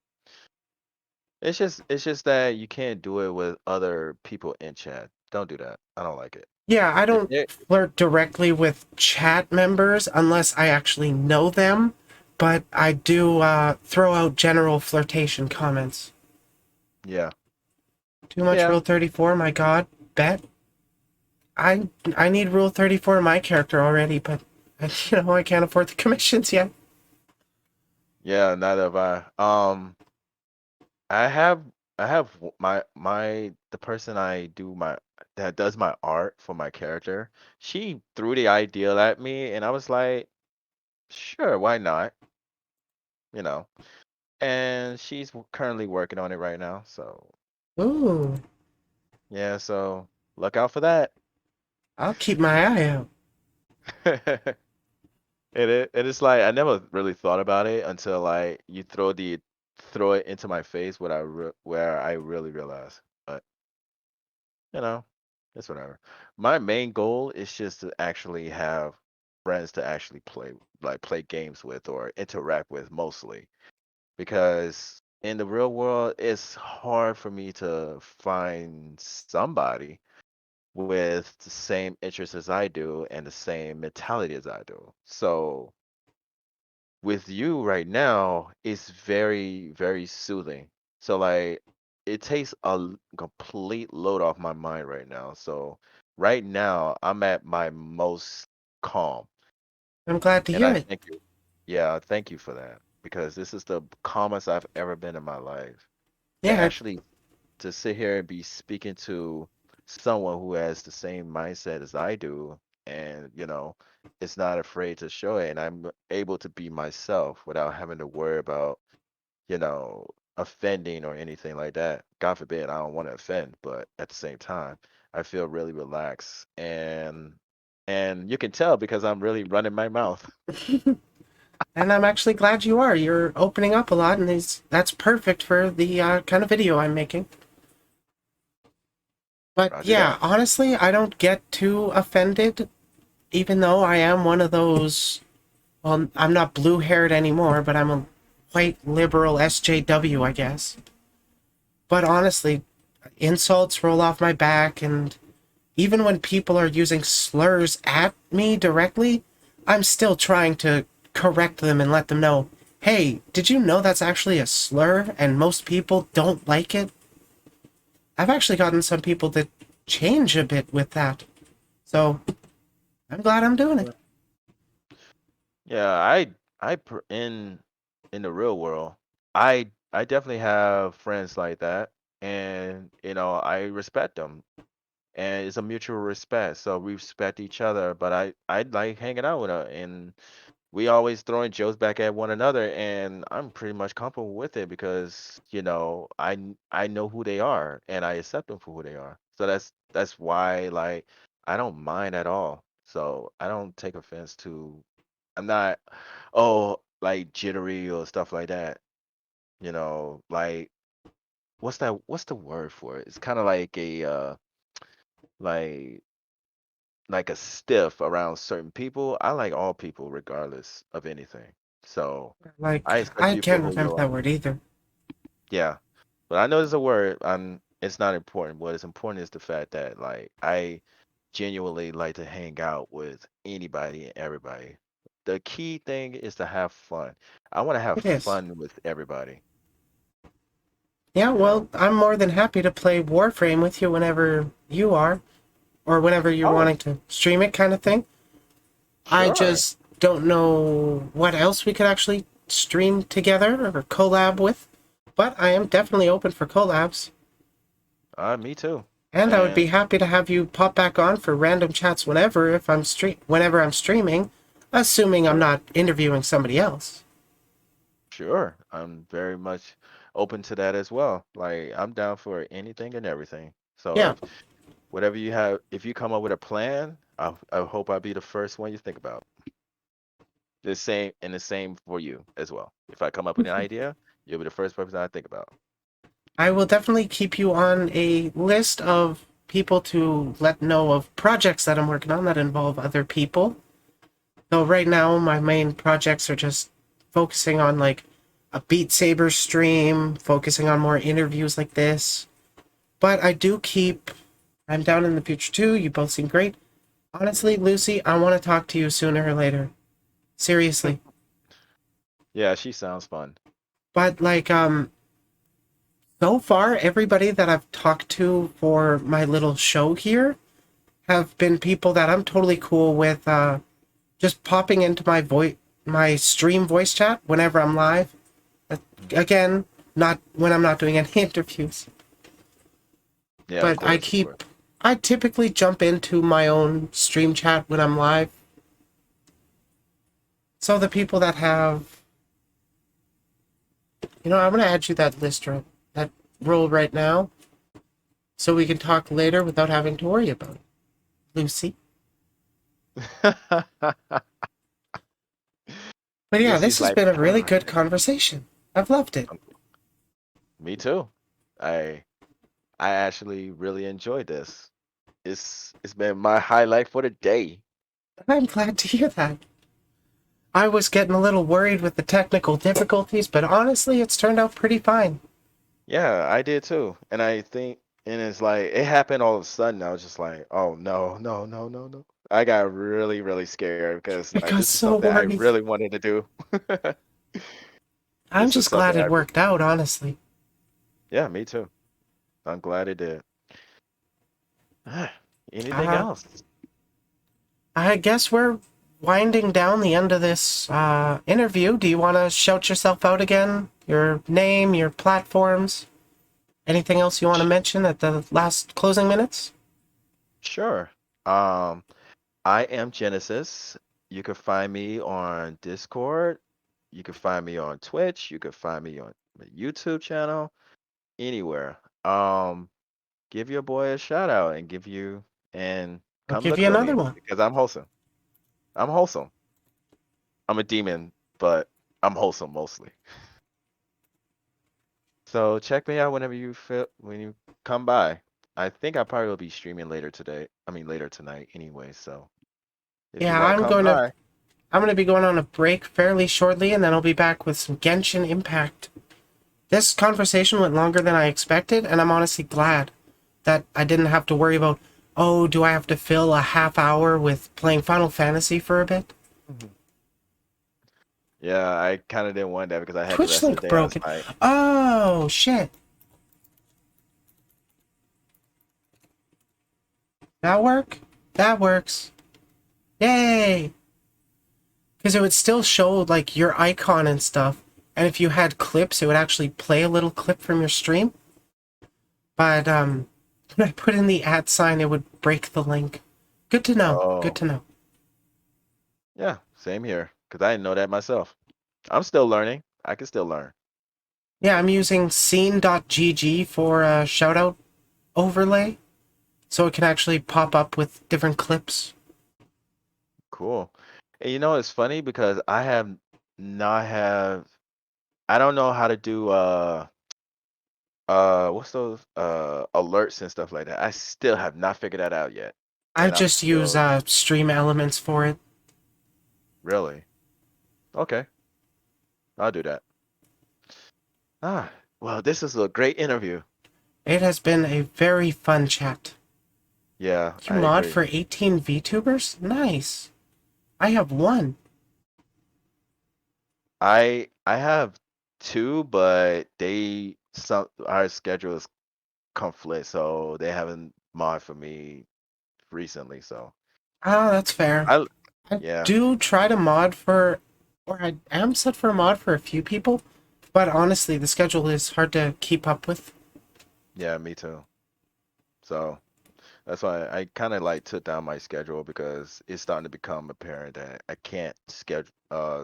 It's just that you can't do it with other people in chat. Don't do that. I don't like it. Yeah, I If don't they flirt directly with chat members unless I actually know them, but I do throw out general flirtation comments. Yeah. Too much Yeah. Rule 34, my god. Bet. I I need Rule 34 in my character already, but I can't afford the commissions yet. Yeah, neither have I. I have my the person I do my that does my art for my character. She threw the idea at me, and I was like, sure, why not? You know. And she's currently working on it right now. So Ooh, yeah, so look out for that. I'll keep my eye out. It's like I never really thought about it until like you throw it into my face where I really realize. But you know, it's whatever. My main goal is just to actually have friends to actually play games with or interact with mostly because in the real world it's hard for me to find somebody with the same interests as I do and the same mentality as I do. So with you right now, it's very, very soothing. So like it takes complete load off my mind right now. So right now I'm at my most calm. I'm glad to And hear I it. thank you. Yeah, thank you for that. Because this is the calmest I've ever been in my life. To Yeah, actually to sit here and be speaking to someone who has the same mindset as I do and is not afraid to show it and I'm able to be myself without having to worry about you know offending or anything like that. God forbid, I don't want to offend, but at the same time I feel really relaxed and you can tell because I'm really running my mouth. and I'm actually glad you are. You're opening up a lot, and that's perfect for the kind of video I'm making. But Roger yeah, that. honestly, I don't get too offended, even though I am one of those. Well, I'm not blue haired anymore, but I'm a white liberal SJW, I guess. But honestly, insults roll off my back, and even when people are using slurs at me directly, I'm still trying to correct them and let them know, hey, did you know that's actually a slur and most people don't like it? I've actually gotten some people to change a bit with that. So I'm glad I'm doing it. Yeah, in the real world, I definitely have friends like that, and I respect them, and it's a mutual respect. So we respect each other, but I like hanging out with her, and we always throwing jokes back at one another, and I'm pretty much comfortable with it because I know who they are, and I accept them for who they are. So that's why like I don't mind at all. So I don't take offense to I'm not, oh, like jittery or stuff like that. Like what's the word for it? It's kind of like like like a stiff around certain people. I like all people regardless of anything. So Like, I accept I you for can't who remember you that are. word either. Yeah. But I know there's a word. It's not important. What is important is the fact that like I genuinely like to hang out with anybody and everybody. The key thing is to have fun. I want to have It is. fun with everybody, Yeah, you know. well, I'm more than happy to play Warframe with you whenever you are, or whenever you're Oh, wanting to stream it, kind of thing. I sure. just don't know what else we could actually stream together or collab with, but I am definitely open for collabs. Me too. And I would And be happy to have you pop back on for random chats whenever I'm streaming, assuming I'm sure, not interviewing somebody else. sure. I'm very much open to that as well. Like I'm down for anything and everything. So Yeah, if whatever you have, if you come up with a plan, I hope I'll be the first one you think about. The same for you as well. If I come up with an idea, you'll be the first person I think about. I will definitely keep you on a list of people to let know of projects that I'm working on that involve other people. Though right now my main projects are just focusing on like a Beat Saber stream, focusing on more interviews like this. But I do keep I'm down in the future too. You both seem great. Honestly, Lucy, I want to talk to you sooner or later. Seriously. Yeah, she sounds fun. But like so far everybody that I've talked to for my little show here have been people that I'm totally cool with just popping into my stream voice chat whenever I'm live. Again, not when I'm not doing any interviews. Yeah, of But course, of course. I typically jump into my own stream chat when I'm live. So the people that have, I'm gonna add you that list right, that role right now, so we can talk later without having to worry about it. Lucy. But yeah, this Lucy's has like, been a really "Ah, good conversation. I've loved it. me too. I I actually really enjoyed this. It's been my highlight for the day. I'm glad to hear that. I was getting a little worried with the technical difficulties, but honestly, it's turned out pretty fine. Yeah, I did too. And I think, and it's like it happened all of a sudden. I was just like, oh no, no, no, no, no. I got really, really scared because I like got this is so something I worried. really wanted to do. I'm This is just glad something it worked out, honestly. yeah, me too. I'm glad it did. Anything Uh, else? I guess we're winding down the end of this interview. Do you want to shout yourself out again? Your name, your platforms? Anything else you want to Sh- mention at the last closing minutes? Sure. Um, I am Genesis. You can find me on Discord. You can find me on Twitch. You can find me on my YouTube channel. Anywhere. Give your boy a shout out and I'll come give look you for another me one. because I'm wholesome. I'm wholesome. I'm a demon, but I'm wholesome mostly. So check me out whenever you feel when you come by. I think I probably will be streaming later today. I mean later tonight anyway. So if you Yeah, want to come by, I'm gonna be going on a break fairly shortly, and then I'll be back with some Genshin Impact. This conversation went longer than I expected, and I'm honestly glad that I didn't have to worry about, oh, do I have to fill a half hour with playing Final Fantasy for a bit? Mhm. Yeah, I kind of didn't want that because I had the Twitch rest of the link day. I was broken. like, Oh, shit. That work? That works. Yay! Because it would still show, like, your icon and stuff. And if you had clips, it would actually play a little clip from your stream. But, when I put in the @ sign, it would break the link. Good to know. Good oh, to know. yeah, same here because I didn't know that myself. I'm still learning. I can still learn. Yeah, I'm using scene.gg for a shoutout overlay, so it can actually pop up with different clips. Cool. And you know, it's funny because I have not have I don't know how to do what's those alerts and stuff like that. I still have not figured that out yet. I And I'm just use still stream elements for it. really okay. I'll do that. Ah, well, this is a great interview. It has been a very fun chat. Yeah, You I mod agree. for 18 VTubers? Nice. I have one. I have two, but they some our schedules conflict, so they haven't mod for me recently. So Ah, that's fair. I I yeah do try to mod for, or I am set for a mod for a few people, but honestly, the schedule is hard to keep up with. yeah me too. So that's why I kind of like took down my schedule because it's starting to become apparent that I can't schedule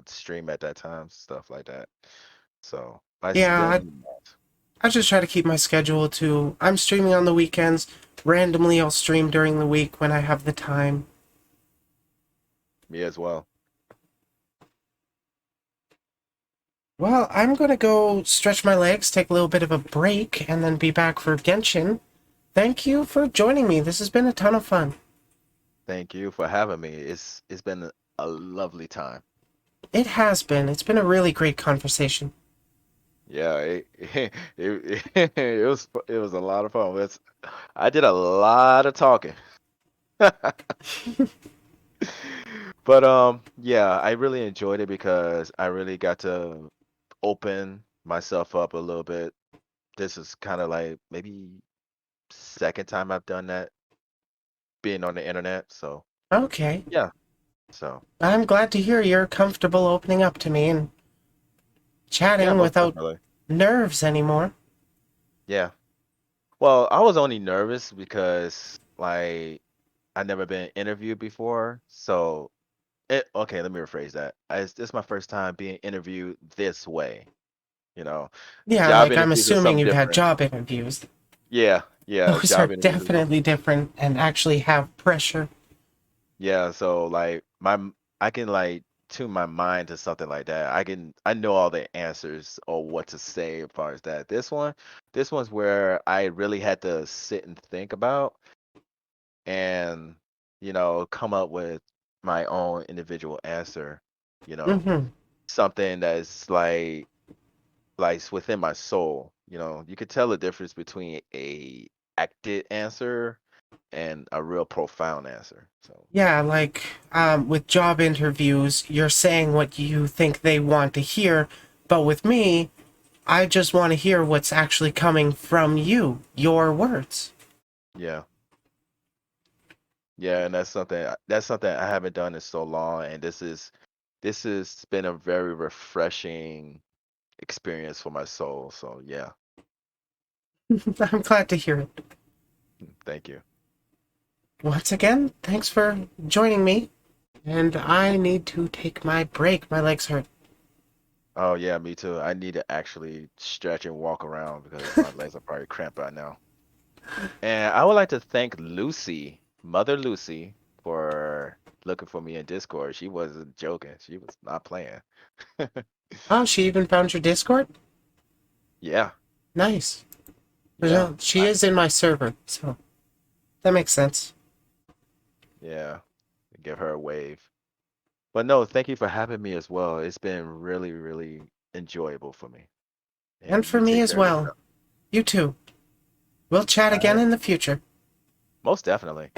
stream at that time, stuff like that. So I Yeah, still need mods. I just try to keep my schedule to, I'm streaming on the weekends. Randomly, I'll stream during the week when I have the time. Me as well. Well, I'm gonna go stretch my legs, take a little bit of a break, and then be back for Genshin. Thank you for joining me. This has been a ton of fun. Thank you for having me. It's been a lovely time. It has been. It's been a really great conversation. Yeah, it was a lot of fun. I did a lot of talking. But yeah, I really enjoyed it because I really got to open myself up a little bit. This is kind of like maybe second time I've done that being on the internet. So Okay. yeah, so I'm glad to hear you're comfortable opening up to me and yeah, chatting most without definitely. nerves anymore. Yeah. Well, I was only nervous because like I never been interviewed before. So okay, let me rephrase that. This is my first time being interviewed this way. You know, Yeah, job like I'm interviews are assuming something you've had different. job interviews. Yeah, yeah, Those are job interviews are definitely different and actually have pressure. yeah, so like I can like tune my mind to something like that. I know all the answers or what to say as far as that. This one's where I really had to sit and think about and come up with my own individual answer, you know, Mm-hmm. something that's like it's within my soul. You could tell the difference between a acted answer and a real profound answer. So Yeah, like with job interviews, you're saying what you think they want to hear, but with me, I just want to hear what's actually coming from you, your words. yeah. Yeah, and that's something I haven't done in so long, and this has been a very refreshing experience for my soul. So yeah, I'm glad to hear it. thank you. Once again, thanks for joining me. And I need to take my break. My legs hurt. Oh yeah, me too. I need to actually stretch and walk around because my legs are probably cramped right now. And I would like to thank Lucy, Mother Lucy, for looking for me in Discord. She wasn't joking. She was not playing. Oh, she even found your Discord? Yeah, Nice. yeah, Well, she is in my server, so that makes sense. yeah. Give her a wave. But no, thank you for having me as well. It's been really, really enjoyable for me. And And for you me take as care of well. yourself. You too. We'll chat All again right. in the future. Most definitely.